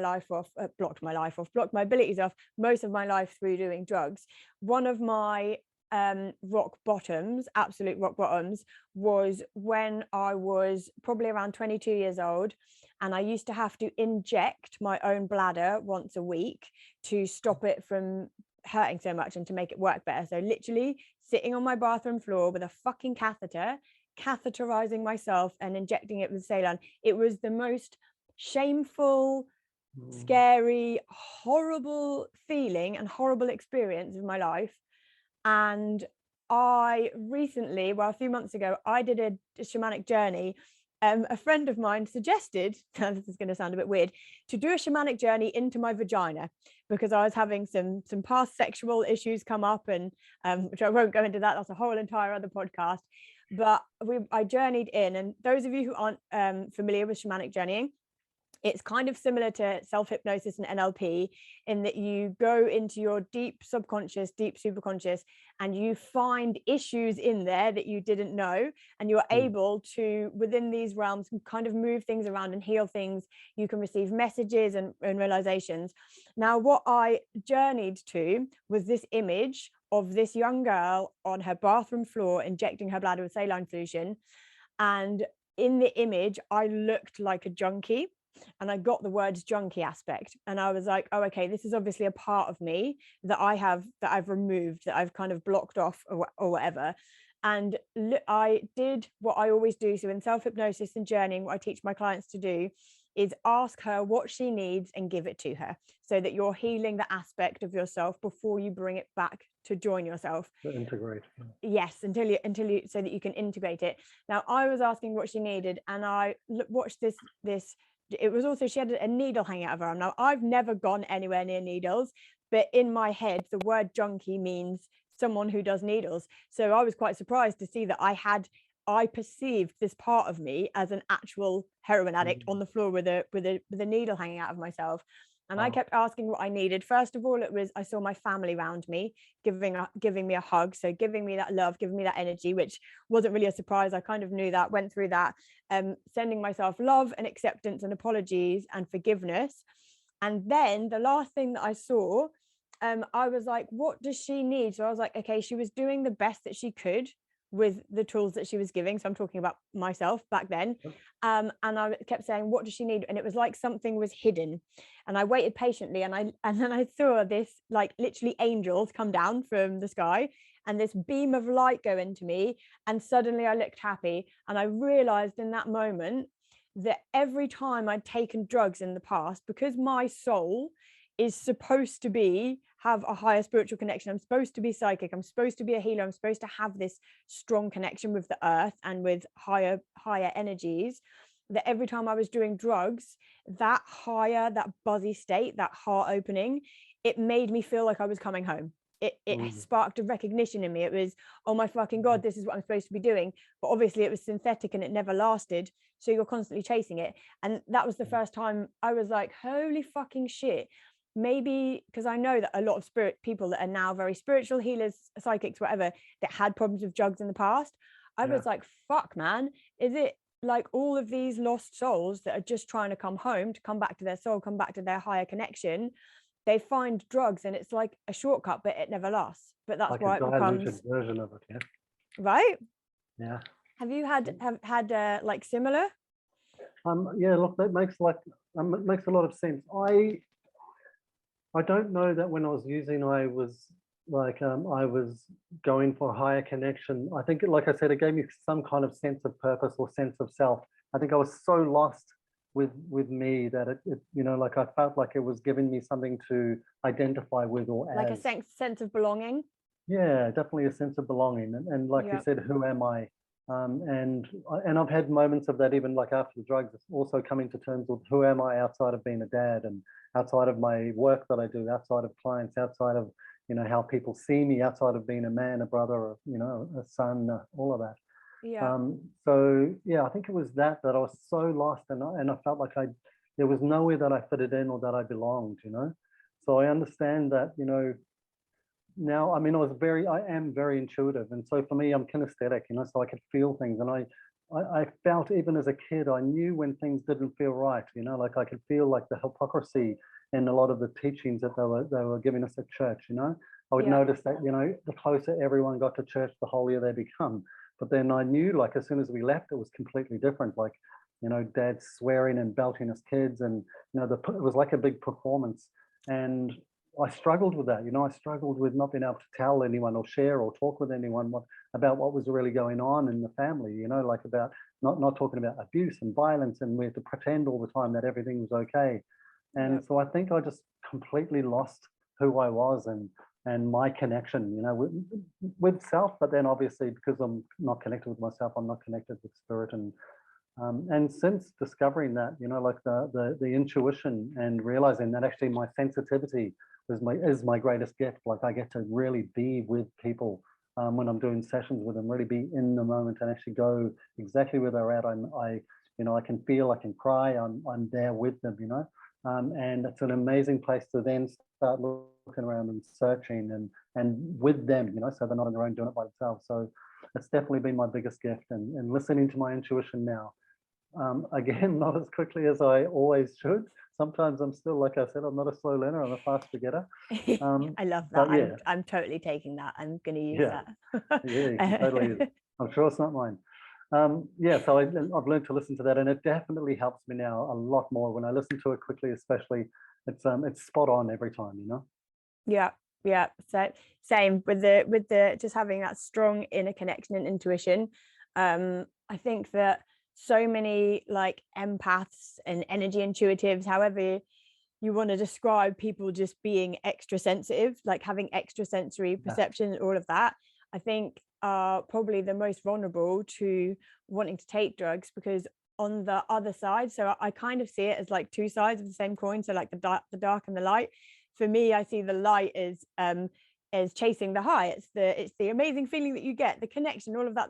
abilities off most of my life through doing drugs. One of my absolute rock bottoms, was when I was probably around 22 years old, and I used to have to inject my own bladder once a week to stop it from hurting so much and to make it work better. So literally sitting on my bathroom floor with a fucking catheter, catheterizing myself and injecting it with saline. It was the most shameful, scary, horrible feeling and horrible experience of my life. And I recently, a few months ago, I did a shamanic journey. A friend of mine suggested, this is going to sound a bit weird, to do a shamanic journey into my vagina, because I was having some past sexual issues come up, and which I won't go into that. That's a whole entire other podcast. But I journeyed in, and those of you who aren't familiar with shamanic journeying, it's kind of similar to self-hypnosis and NLP, in that you go into your deep subconscious, deep superconscious, and you find issues in there that you didn't know, and you're able to, within these realms, kind of move things around and heal things. You can receive messages and realizations. Now, what I journeyed to was this image of this young girl on her bathroom floor injecting her bladder with saline solution, and in the image I looked like a junkie. And I got the words junkie aspect, and I was like, oh, okay, this is obviously a part of me that I've removed, that I've kind of blocked off, or whatever. And I did what I always do. So in self-hypnosis and journeying, what I teach my clients to do is ask her what she needs and give it to her, so that you're healing the aspect of yourself before you bring it back to join yourself. To integrate. Yes, until you so that you can integrate it. Now, I was asking what she needed, and I watched this. It was also, she had a needle hanging out of her arm. Now, I've never gone anywhere near needles, but in my head, the word junkie means someone who does needles. So I was quite surprised to see that I had I perceived this part of me as an actual heroin addict on the floor with a needle hanging out of myself. And I kept asking what I needed. First of all, it was, I saw my family around me giving me a hug. So giving me that love, giving me that energy, which wasn't really a surprise. I kind of knew that, went through that, sending myself love and acceptance and apologies and forgiveness. And then the last thing that I saw, I was like, what does she need? So I was like, okay, she was doing the best that she could with the tools that she was giving. So I'm talking about myself back then. And I kept saying, what does she need? And it was like something was hidden. And I waited patiently, and then I saw this, like, literally angels come down from the sky and this beam of light go into me. And suddenly I looked happy. And I realized in that moment that every time I'd taken drugs in the past, because my soul is supposed to have a higher spiritual connection, I'm supposed to be psychic, I'm supposed to be a healer, I'm supposed to have this strong connection with the earth and with higher energies, that every time I was doing drugs, that buzzy state, that heart opening, it made me feel like I was coming home. It sparked a recognition in me. It was, oh my fucking God, this is what I'm supposed to be doing. But obviously it was synthetic and it never lasted. So you're constantly chasing it. And that was the first time I was like, holy fucking shit. Maybe because I know that a lot of people that are now very spiritual healers, psychics, whatever, that had problems with drugs in the past, I was like, fuck, man, is it like all of these lost souls that are just trying to come home, to come back to their soul, come back to their higher connection? They find drugs and it's like a shortcut, but it never lasts. But that's like why it becomes version of it, right. Yeah. Have you had like similar? Yeah, look, that makes makes a lot of sense. I don't know that when I was using, I was going for a higher connection. I think, like I said, it gave me some kind of sense of purpose or sense of self. I think I was so lost with me that it like I felt like it was giving me something to identify with, or like a sense of belonging. Yeah, definitely a sense of belonging. And like you said, who am I? And I've had moments of that, even like after the drugs, also coming to terms with who am I outside of being a dad, and outside of my work that I do, outside of clients, outside of how people see me, outside of being a man, a brother, a son, all of that. So yeah, I think it was that I was so lost, and I felt like there was nowhere that I fitted in or that I belonged. So I understand that. Now, I mean, I am very intuitive, and so for me, I'm kinesthetic. So I could feel things, and I felt, even as a kid, I knew when things didn't feel right. Like I could feel like the hypocrisy in a lot of the teachings that they were giving us at church. I would notice that the closer everyone got to church, the holier they become. But then I knew, like, as soon as we left, it was completely different. Like, dad swearing and belting his kids, and it was like a big performance. And I struggled with that. I struggled with not being able to tell anyone or share or talk with anyone about what was really going on in the family, like about not talking about abuse and violence, and we had to pretend all the time that everything was okay. And so I think I just completely lost who I was and my connection, with self. But then obviously, because I'm not connected with myself, I'm not connected with spirit. And since discovering that, like the intuition, and realizing that actually my sensitivity is my greatest gift. Like, I get to really be with people when I'm doing sessions with them, really be in the moment and actually go exactly where they're at. I can feel, I can cry, I'm there with them, and it's an amazing place to then start looking around and searching and with them, so they're not on their own doing it by themselves. So it's definitely been my biggest gift, and listening to my intuition now. Again, not as quickly as I always should. Sometimes I'm still, like I said, I'm not a slow learner, I'm a fast forgetter. I love that. Yeah. I'm totally taking that. I'm going to use that. Yeah, you can totally use it. I'm sure it's not mine. So I've learned to listen to that, and it definitely helps me now a lot more when I listen to it quickly, especially. It's spot on every time, Yeah. So same with the just having that strong inner connection and intuition. I think that so many like empaths and energy intuitives, however you want to describe people, just being extra sensitive, like having extrasensory perception, all of that, I think are probably the most vulnerable to wanting to take drugs, because on the other side, so I kind of see it as like two sides of the same coin. So like the dark and the light. For me, I see the light as is chasing the high. It's the amazing feeling that you get, the connection, all of that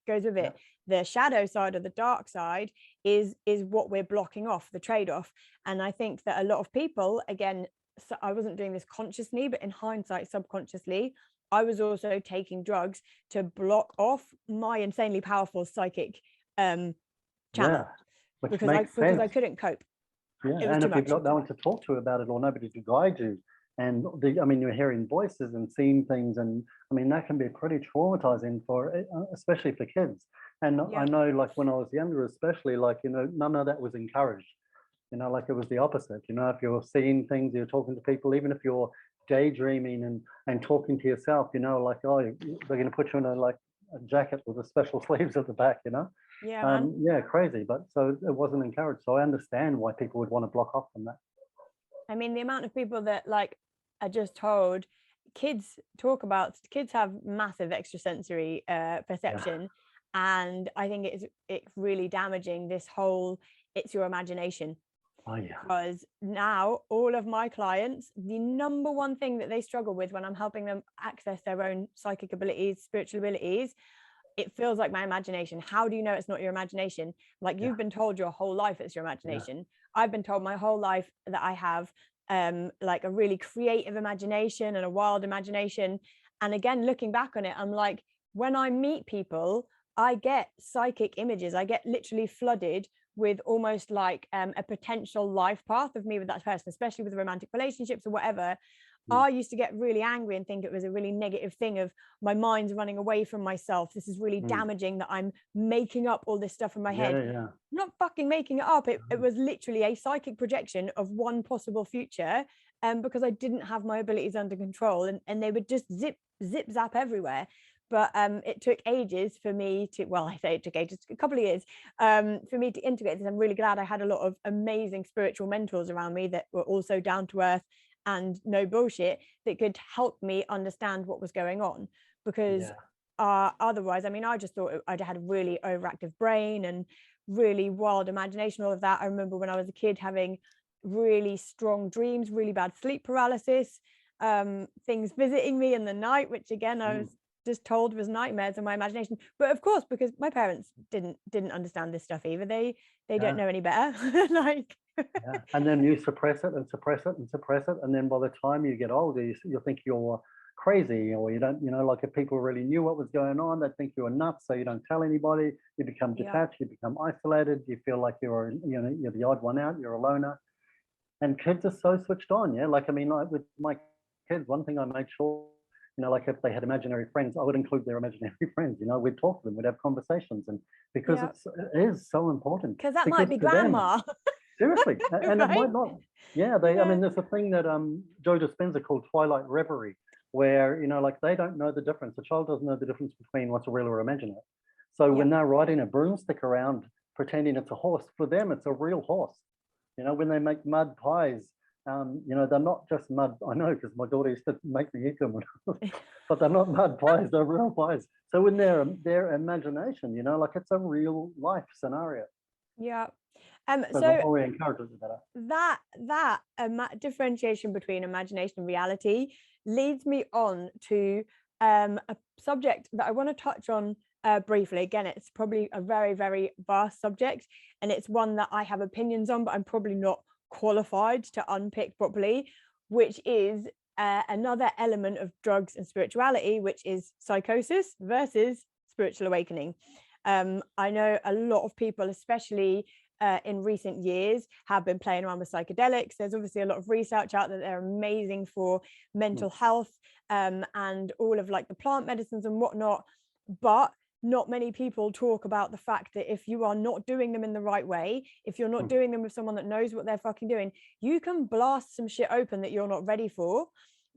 goes with it. The shadow side or the dark side is what we're blocking off, the trade-off. And I think that a lot of people, again, so I wasn't doing this consciously, but in hindsight, subconsciously, I was also taking drugs to block off my insanely powerful psychic channel, because I couldn't cope. And if you've got no one to talk to about it or nobody to guide you, and I mean, you're hearing voices and seeing things, and I mean, that can be pretty traumatizing especially for kids. And I know, like when I was younger, especially, like, you know, none of that was encouraged. You know, like it was the opposite. You know, if you're seeing things, you're talking to people, even if you're daydreaming and talking to yourself, you know, like, oh, they're going to put you in a jacket with the special sleeves at the back, you know. Yeah, crazy. But so it wasn't encouraged. So I understand why people would want to block off from that. I mean, the amount of people that, like, are just told, kids have massive extrasensory perception, and I think it's really damaging this whole, it's your imagination. Because now all of my clients, the number one thing that they struggle with when I'm helping them access their own psychic abilities, spiritual abilities, it feels like my imagination. How do you know it's not your imagination? Like, you've been told your whole life it's your imagination. I've been told my whole life that I have like a really creative imagination and a wild imagination. And again, looking back on it, I'm like, when I meet people, I get psychic images. I get literally flooded with almost like a potential life path of me with that person, especially with romantic relationships or whatever. I used to get really angry and think it was a really negative thing of my mind's running away from myself. This is really damaging, that I'm making up all this stuff in my head. I'm not fucking making it up. It was literally a psychic projection of one possible future, because I didn't have my abilities under control, and they would just zip zap everywhere. But it took ages for me to, well, I say it took ages, a couple of years for me to integrate this. I'm really glad I had a lot of amazing spiritual mentors around me that were also down to earth and no bullshit, that could help me understand what was going on. Because otherwise, I mean, I just thought I'd had a really overactive brain and really wild imagination, all of that. I remember when I was a kid having really strong dreams, really bad sleep paralysis, things visiting me in the night, which again, I was just told was nightmares in my imagination. But of course, because my parents didn't understand this stuff either, they don't know any better. Like and then you suppress it and suppress it and suppress it, and then by the time you get older, you'll think you're crazy, or you don't, you know, like if people really knew what was going on, they'd think you were nuts, so you don't tell anybody. You become detached, you become isolated, you feel like you're the odd one out, you're a loner. And kids are so switched on. Like, I mean, like with my kids, one thing I made sure, you know, like if they had imaginary friends, I would include their imaginary friends. You know, we'd talk to them, we'd have conversations, and because it is so important. Because that might be grandma. Seriously, and right? It might not. I mean, there's a thing that Joe Dispenza called twilight reverie, where, you know, like they don't know the difference. The child doesn't know the difference between what's real or imaginary. So when they're riding a broomstick around pretending it's a horse, for them it's a real horse. You know, when they make mud pies, you know, they're not just mud. I know, because my daughter used to make me eat them, but they're not mud pies, they're real pies. So in their imagination, you know, like it's a real life scenario. So we encourage it better. That differentiation between imagination and reality leads me on to a subject that I want to touch on briefly. Again, it's probably a very, very vast subject, and it's one that I have opinions on, but I'm probably not qualified to unpick properly, which is another element of drugs and spirituality, which is psychosis versus spiritual awakening. I know a lot of people, especially in recent years, have been playing around with psychedelics. There's obviously a lot of research out that they're amazing for mental health, and all of like the plant medicines and whatnot, but not many people talk about the fact that if you are not doing them in the right way, if you're not doing them with someone that knows what they're fucking doing, you can blast some shit open that you're not ready for,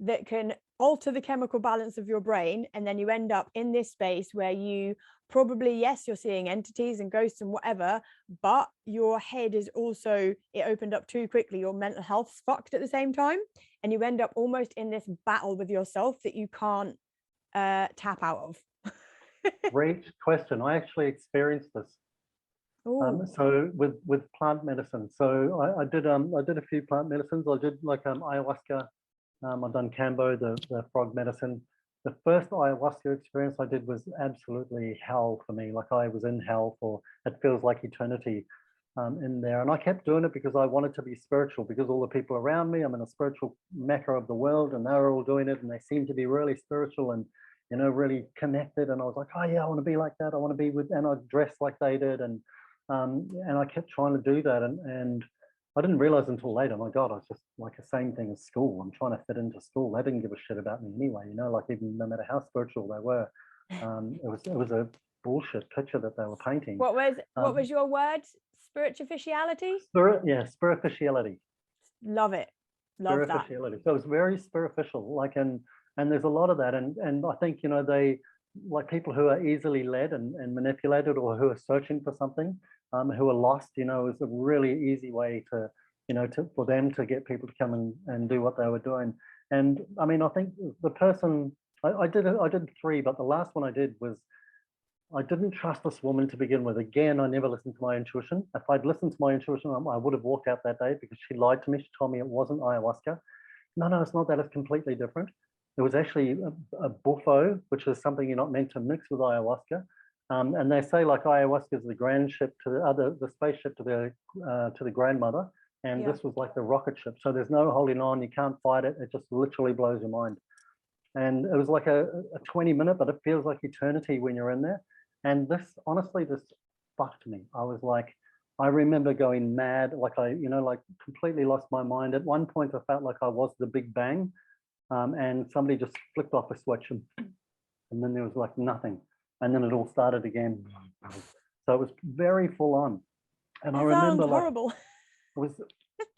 that can alter the chemical balance of your brain, and then you end up in this space where you probably, yes, you're seeing entities and ghosts and whatever, but your head is also, it opened up too quickly, your mental health's fucked at the same time, and you end up almost in this battle with yourself that you can't tap out of. Great question. I actually experienced this. So with plant medicine. So I did a few plant medicines. I did like ayahuasca I've done Cambo, the frog medicine. The first ayahuasca experience I did was absolutely hell for me. Like I was in hell for, it feels like eternity in there. And I kept doing it because I wanted to be spiritual, because all the people around me, I'm in a spiritual mecca of the world, and they were all doing it and they seemed to be really spiritual and, you know, really connected. And I was like, oh yeah, I want to be like that. I want to be with, and I dressed like they did. And I kept trying to do that. And I didn't realize until later, my God, I was just like the same thing as school. I'm trying to fit into school. They didn't give a shit about me anyway, you know, like even no matter how spiritual they were. It was a bullshit picture that they were painting. What was your word? Spirituality? Spirituality. Love it. Love that. So it was very spiritual, like, and there's a lot of that. And I think, you know, they, like people who are easily led and manipulated, or who are searching for something, who are lost, you know, is a really easy way to, you know, for them to get people to come and do what they were doing. And I mean, I think the person, I did 3, but the last one I did was, I didn't trust this woman to begin with. Again, I never listened to my intuition. If I'd listened to my intuition, I would have walked out that day, because she lied to me. She told me it wasn't ayahuasca. No, it's not that. It's completely different. It was actually a buffo, which is something you're not meant to mix with ayahuasca. And they say like ayahuasca is the grandship to the spaceship to the grandmother. And this was like the rocket ship. So there's no holding on. You can't fight it. It just literally blows your mind. And it was like a 20-minute, but it feels like eternity when you're in there. And this, honestly, this fucked me. I was like, I remember going mad, like I, you know, like completely lost my mind. At one point, I felt like I was the Big Bang, and somebody just flicked off a switch, and then there was like nothing. And then it all started again. So it was very full on. And I remember, like, horrible. It was,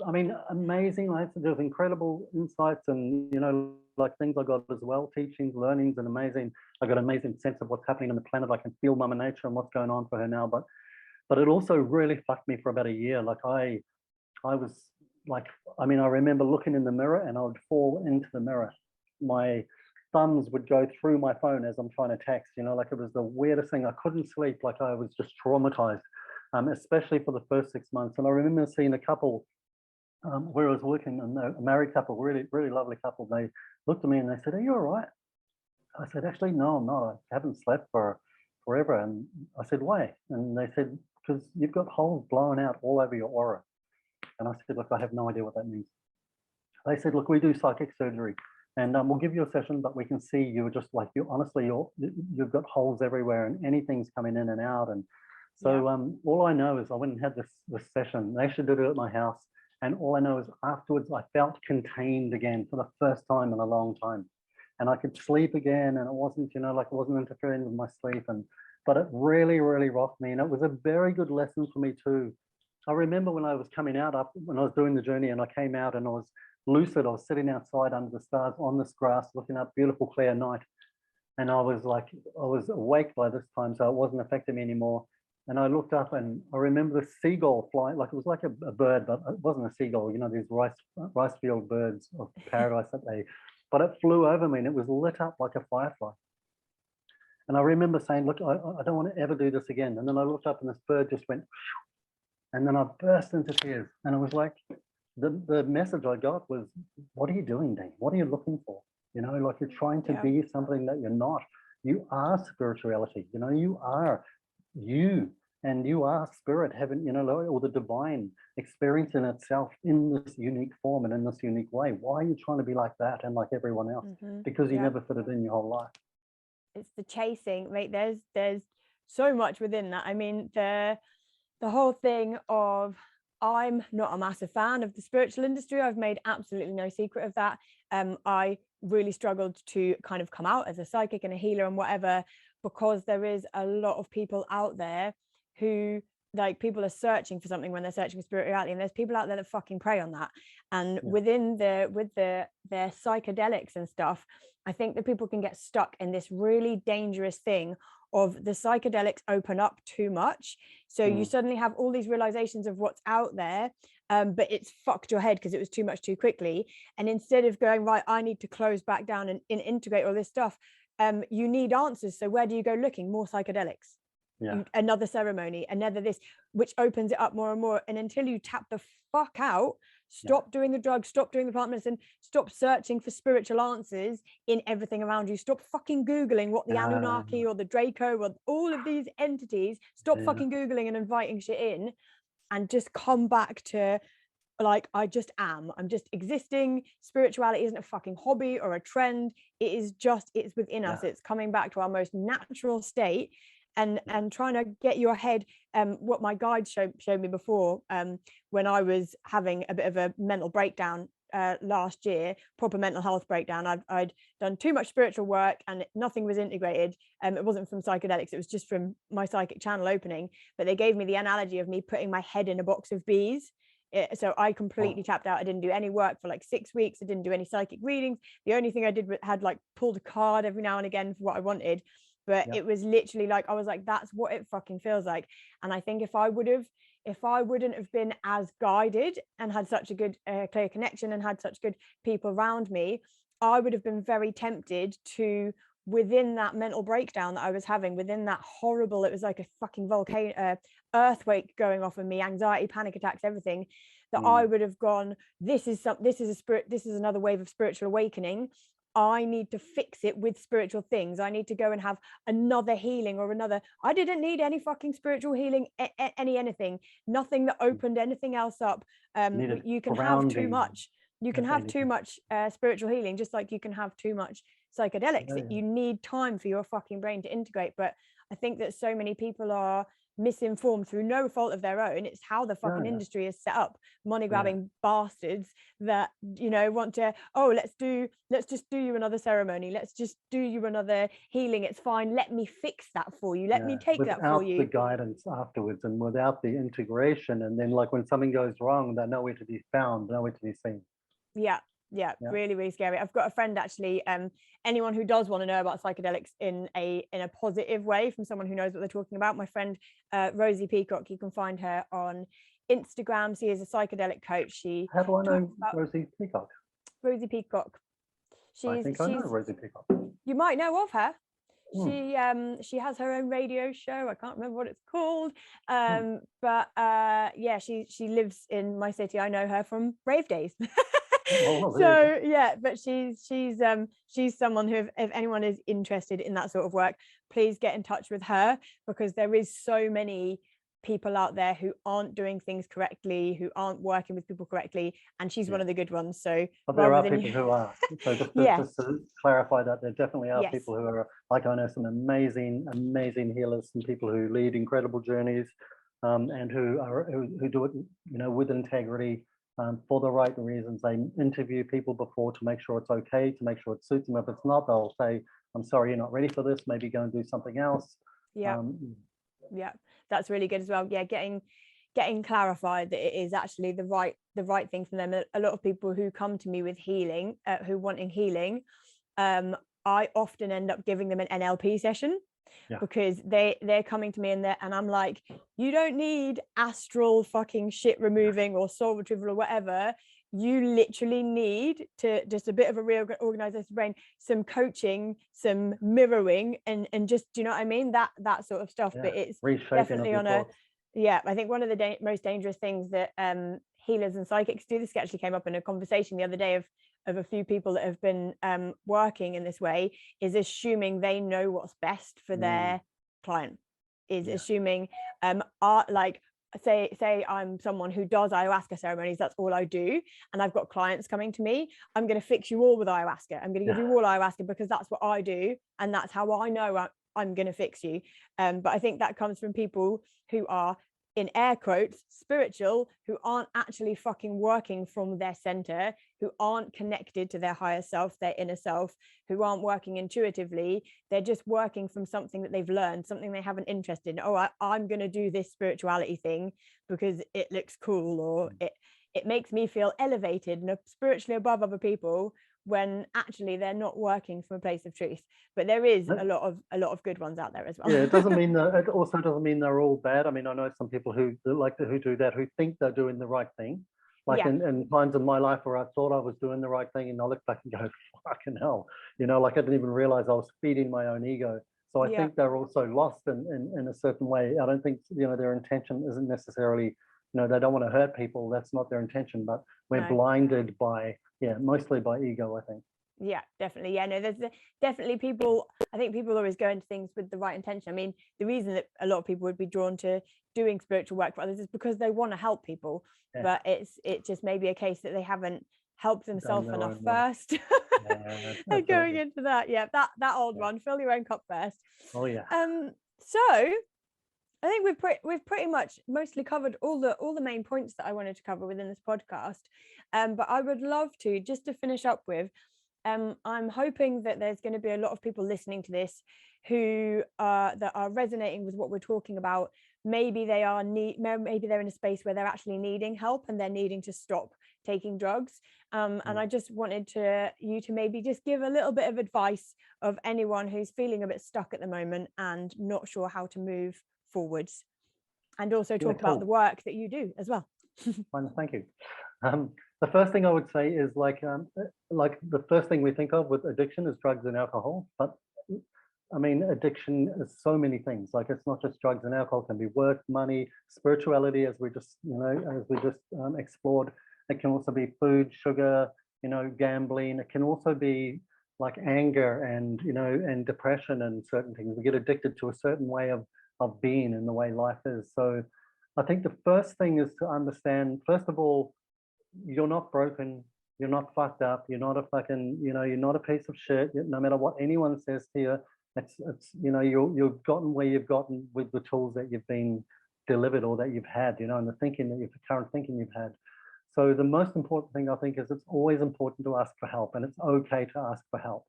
I mean, amazing. There was incredible insights and, you know, like things I got as well, teachings, learnings, and amazing. I got an amazing sense of what's happening on the planet. I can feel Mother Nature and what's going on for her now. But it also really fucked me for about a year. Like I was like, I mean, I remember looking in the mirror and I would fall into the mirror. My thumbs would go through my phone as I'm trying to text, you know, like it was the weirdest thing. I couldn't sleep, like I was just traumatized, especially for the first 6 months. And I remember seeing a couple where I was working, a married couple, really, really lovely couple. They looked at me and they said, "Are you all right?" I said, "Actually, no, I'm not. I haven't slept for forever." And I said, "Why?" And they said, "Because you've got holes blown out all over your aura." And I said, "Look, I have no idea what that means." They said, "Look, we do psychic surgery, and we'll give you a session, but we can see you're just like, you've got holes everywhere and anything's coming in and out." And so all I know is I went and had this session. They actually did it at my house. And all I know is afterwards, I felt contained again for the first time in a long time. And I could sleep again, and it wasn't, you know, like it wasn't interfering with my sleep. But it really, really rocked me. And it was a very good lesson for me too. I remember when I was coming out, when I was doing the journey, and I came out and I was lucid. I was sitting outside under the stars on this grass, looking up, beautiful clear night. And I was like, I was awake by this time, so it wasn't affecting me anymore. And I looked up and I remember the seagull flying, like it was like a bird, but it wasn't a seagull, you know, these rice field birds of paradise but it flew over me and it was lit up like a firefly. And I remember saying, "Look, I don't want to ever do this again." And then I looked up and this bird just went, and then I burst into tears. And it was like, the message I got was, "What are you doing, Dean? What are you looking for? You know, like you're trying to be something that you're not. You are spirituality, you know, you are you, and you are spirit, heaven, you know, or the divine experience in itself in this unique form and in this unique way. Why are you trying to be like that and like everyone else? Because you never fit it in your whole life." It's the chasing, right? There's so much within that. I mean, the whole thing of, I'm not a massive fan of the spiritual industry. I've made absolutely no secret of that. I really struggled to kind of come out as a psychic and a healer and whatever, because there is a lot of people out there who, like, people are searching for something when they're searching for spirituality, and there's people out there that fucking prey on that. And within their psychedelics and stuff, I think that people can get stuck in this really dangerous thing of the psychedelics open up too much. So you suddenly have all these realizations of what's out there, but it's fucked your head because it was too much too quickly. And instead of going, right, I need to close back down and integrate all this stuff, you need answers. So where do you go looking? More psychedelics. Another ceremony, another this, which opens it up more and more. And until you tap the fuck out, Stop doing the drugs, stop doing the plant medicine, stop searching for spiritual answers in everything around you. Stop fucking Googling what the Anunnaki or the Draco or all of these entities, stop fucking Googling and inviting shit in, and just come back to like, I'm just existing. Spirituality isn't a fucking hobby or a trend. It is just, it's within us. It's coming back to our most natural state, and trying to get your head, what my guide showed me before, when I was having a bit of a mental breakdown last year, proper mental health breakdown. I'd done too much spiritual work and nothing was integrated. It wasn't from psychedelics, it was just from my psychic channel opening. But they gave me the analogy of me putting my head in a box of bees. So I completely tapped out. I didn't do any work for like 6 weeks. I didn't do any psychic readings. The only thing I did had like pulled a card every now and again for what I wanted. But it was literally like, I was like, that's what it fucking feels like. And I think if I wouldn't have been as guided and had such a good clear connection and had such good people around me, I would have been very tempted to, within that mental breakdown that I was having, within that horrible, it was like a fucking volcano, earthquake going off of me, anxiety, panic attacks, everything, that I would have gone, this is another wave of spiritual awakening. I need to fix it with spiritual things. I need to go and have another healing or another. I didn't need any fucking spiritual healing, anything, nothing that opened anything else up. You can have too much. You can have too much spiritual healing, just like you can have too much psychedelics. You need time for your fucking brain to integrate. But I think that so many people are misinformed through no fault of their own. It's how the fucking industry is set up, money grabbing bastards that, you know, want to, let's just do you another ceremony, let's just do you another healing, it's fine, let me fix that for you, let me take that for you. Without the guidance afterwards and without the integration, and then like when something goes wrong, they're nowhere to be found, nowhere to be seen. Really, really scary. I've got a friend actually, anyone who does want to know about psychedelics in a positive way from someone who knows what they're talking about, my friend Rosie Peacock, you can find her on Instagram. She is a psychedelic coach. How do I know Rosie Peacock? Rosie Peacock. I think I know Rosie Peacock. You might know of her. She has her own radio show. I can't remember what it's called. But yeah, she lives in my city. I know her from rave days. So yeah, but she's someone who, if anyone is interested in that sort of work, please get in touch with her, because there is so many people out there who aren't doing things correctly, who aren't working with people correctly, and she's one of the good ones. So but there are people who are. So just to clarify that, there definitely are people who are, like, I know some amazing healers, and people who lead incredible journeys, and who do it, you know, with integrity, for the right reasons. They interview people before to make sure it's okay, to make sure it suits them. If it's not, they'll say, I'm sorry, you're not ready for this, maybe go and do something else. That's really good as well. Getting clarified that it is actually the right thing for them. A lot of people who come to me with healing, who wanting healing, I often end up giving them an NLP session. Because they're coming to me and I'm like, you don't need astral fucking shit removing or soul retrieval or whatever. You literally need to just a bit of a reorganization brain, some coaching, some mirroring, and just, do you know what I mean? That sort of stuff. But it's definitely on a I think one of the most dangerous things that healers and psychics do, this actually came up in a conversation the other day of a few people that have been working in this way, is assuming they know what's best for their client, is assuming like say I'm someone who does ayahuasca ceremonies, that's all I do, and I've got clients coming to me, I'm going to fix you all with ayahuasca, I'm going to give you all ayahuasca because that's what I do and that's how I know I'm going to fix you. But I think that comes from people who are, in air quotes, spiritual, who aren't actually fucking working from their center, who aren't connected to their higher self, their inner self, who aren't working intuitively. They're just working from something that they've learned, something they have an interest in. I'm going to do this spirituality thing because it looks cool, or it makes me feel elevated and spiritually above other people, when actually they're not working from a place of truth. But there is a lot of good ones out there as well. It doesn't mean that, it also doesn't mean they're all bad. I mean, I know some people who do that, who think they're doing the right thing. Like in times in my life where I thought I was doing the right thing, and I look back and go, fucking hell, you know, like I didn't even realize I was feeding my own ego. So I think they're also lost in a certain way. I don't think, you know, their intention isn't necessarily they don't want to hurt people. That's not their intention, but we're blinded by, mostly by ego, I think. Yeah, definitely. Yeah, no, there's definitely people. I think people always go into things with the right intention. I mean, the reason that a lot of people would be drawn to doing spiritual work for others is because they want to help people, but it just may be a case that they haven't helped themselves enough first. And going into that, that old one, fill your own cup first. Oh yeah. So I think we've pretty much mostly covered all the main points that I wanted to cover within this podcast. But I would love to, just to finish up with, I'm hoping that there's going to be a lot of people listening to this who that are resonating with what we're talking about. Maybe maybe they're in a space where they're actually needing help and they're needing to stop taking drugs. And I just wanted you to maybe just give a little bit of advice of anyone who's feeling a bit stuck at the moment and not sure how to move forwards, and also talk about the work that you do as well. Thank you. The first thing I would say is like the first thing we think of with addiction is drugs and alcohol, but I mean, addiction is so many things. Like, it's not just drugs and alcohol. It can be work, money, spirituality, as we just explored. It can also be food, sugar, gambling. It can also be like anger and depression and certain things. We get addicted to a certain way of being and the way life is. So I think the first thing is to understand, first of all, you're not broken, you're not fucked up, you're not a fucking, you're not a piece of shit, no matter what anyone says to you. It's you've gotten where you've gotten with the tools that you've been delivered or that you've had, and the current thinking you've had. So the most important thing, I think, is it's always important to ask for help, and it's okay to ask for help.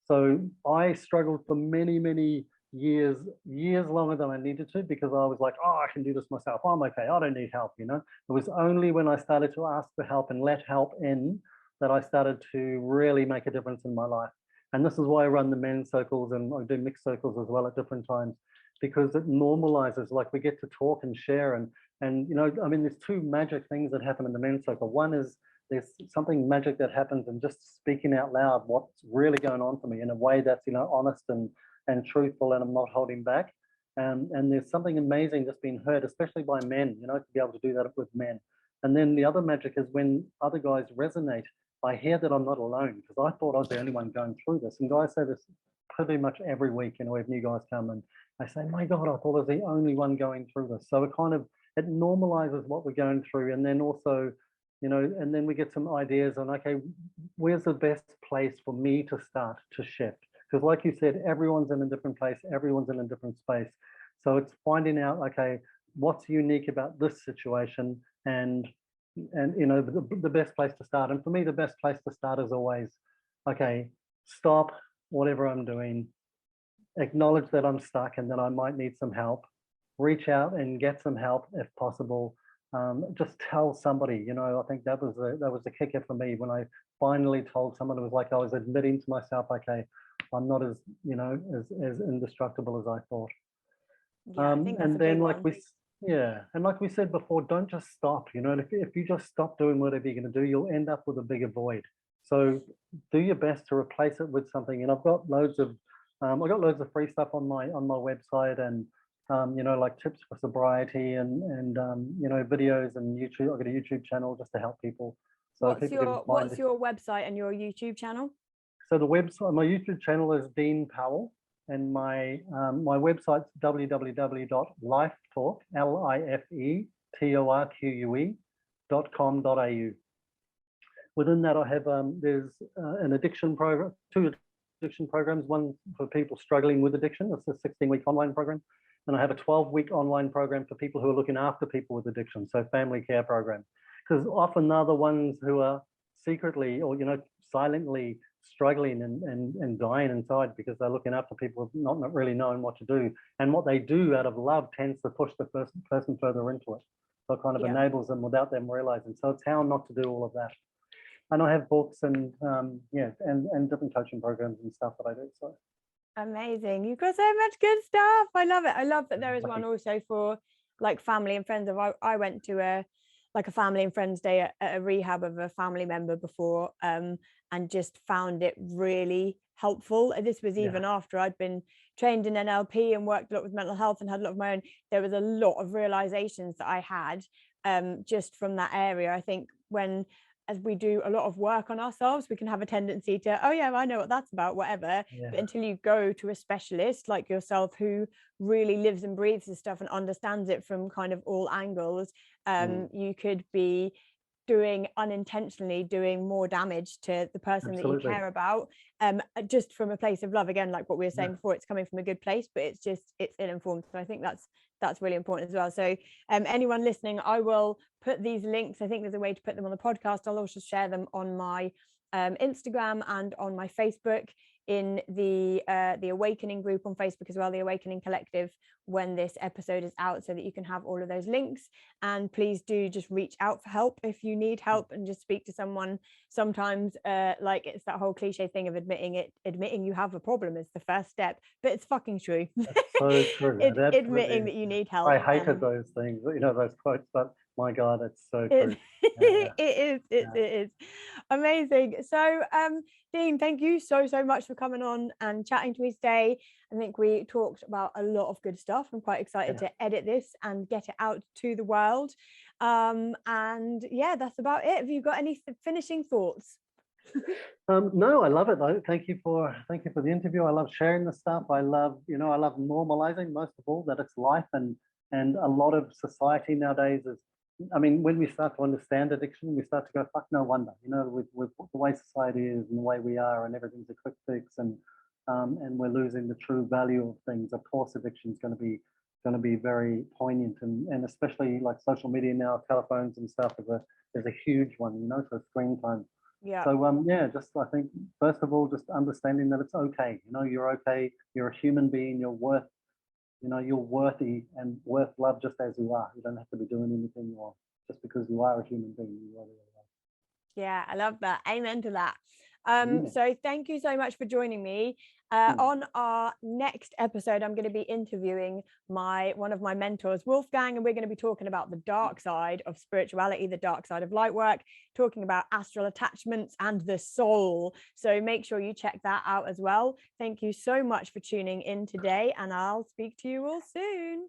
So I struggled for many, many years longer than I needed to, because I was like, oh, I can do this myself. I'm okay. I don't need help. It was only when I started to ask for help and let help in that I started to really make a difference in my life. And this is why I run the men's circles, and I do mixed circles as well at different times, because it normalizes, like, we get to talk and share. And I mean, there's two magic things that happen in the men's circle. One is there's something magic that happens in just speaking out loud what's really going on for me in a way that's, honest and truthful, and I'm not holding back. And there's something amazing just being heard, especially by men, to be able to do that with men. And then the other magic is when other guys resonate, I hear that I'm not alone, because I thought I was the only one going through this. And guys say this pretty much every week, we have new guys come and they say, my God, I thought I was the only one going through this. So it normalizes what we're going through. And then also, and then we get some ideas on, okay, where's the best place for me to start to shift? Because like you said, everyone's in a different place, everyone's in a different space. So it's finding out, okay, what's unique about this situation, and the best place to start. And for me, the best place to start is always, okay, stop whatever I'm doing, acknowledge that I'm stuck and that I might need some help, reach out and get some help if possible. Just tell somebody. I think that was the kicker for me when I finally told someone. It was like I was admitting to myself, okay, I'm not as as indestructible as I thought. Yeah, I think that's and a then big like one. like we said before, don't just stop. If you just stop doing whatever you're going to do, you'll end up with a bigger void. So do your best to replace it with something. And I've got loads of free stuff on my website, and like tips for sobriety and videos and YouTube. I've got a YouTube channel just to help people. So what's your website and your YouTube channel? So the website, my YouTube channel is Dean Powell, and my website's www.lifetalk, lifetalque.com.au. Within that, I have there's an addiction program, two addiction programs. One for people struggling with addiction. It's a 16-week online program, and I have a 12-week online program for people who are looking after people with addiction. So family care program, because often they're the ones who are secretly or silently struggling and dying inside, because they're looking after people not really knowing what to do. And what they do out of love tends to push the person further into it. So it kind of enables them without them realizing. So it's how not to do all of that. And I have books and and different coaching programs and stuff that I do. So amazing. You've got so much good stuff. I love it. I love that there is one also for like family and friends. I went to a family and friends day at a rehab of a family member before, and just found it really helpful. And this was even after I'd been trained in NLP and worked a lot with mental health and had a lot of my own. There was a lot of realizations that I had just from that area. I think as we do a lot of work on ourselves, we can have a tendency to, oh yeah, I know what that's about, whatever. But until you go to a specialist like yourself who really lives and breathes this stuff and understands it from kind of all angles, you could be unintentionally doing more damage to the person that you care about, just from a place of love. Again, like what we were saying before, it's coming from a good place, but it's ill-informed. So I think that's really important as well. So anyone listening, I will put these links. I think there's a way to put them on the podcast. I'll also share them on my Instagram and on my Facebook, in the Awakening group on Facebook as well, the Awakening Collective, when this episode is out, so that you can have all of those links. And please do just reach out for help if you need help, and just speak to someone. Sometimes like, it's that whole cliche thing of admitting you have a problem is the first step, but it's fucking true. That's so true. Admitting that you need help. I hated those things, those quotes, but my God, it's so true. It is amazing. So Dean, thank you so much for coming on and chatting to me today. I think we talked about a lot of good stuff. I'm quite excited to edit this and get it out to the world. And yeah, that's about it. Have you got any finishing thoughts? No, I love it though. Thank you for the interview. I love sharing the stuff. I love normalizing, most of all, that it's life, and a lot of society nowadays is, I mean, when we start to understand addiction, we start to go, fuck, no wonder, with the way society is and the way we are, and everything's a quick fix, and we're losing the true value of things. Of course, addiction is going to be very poignant, and especially like social media now, telephones and stuff is a huge one, for screen time. Yeah. So just, I think, first of all, just understanding that it's okay. You're okay. You're a human being. You're worthy and worth love just as you are. You don't have to be doing anything more just because you are a human being. You are. Yeah, I love that. Amen to that. So thank you so much for joining me. On our next episode, I'm going to be interviewing one of my mentors, Wolfgang, and we're going to be talking about the dark side of spirituality, the dark side of light work, talking about astral attachments and the soul. So make sure you check that out as well. Thank you so much for tuning in today, and I'll speak to you all soon.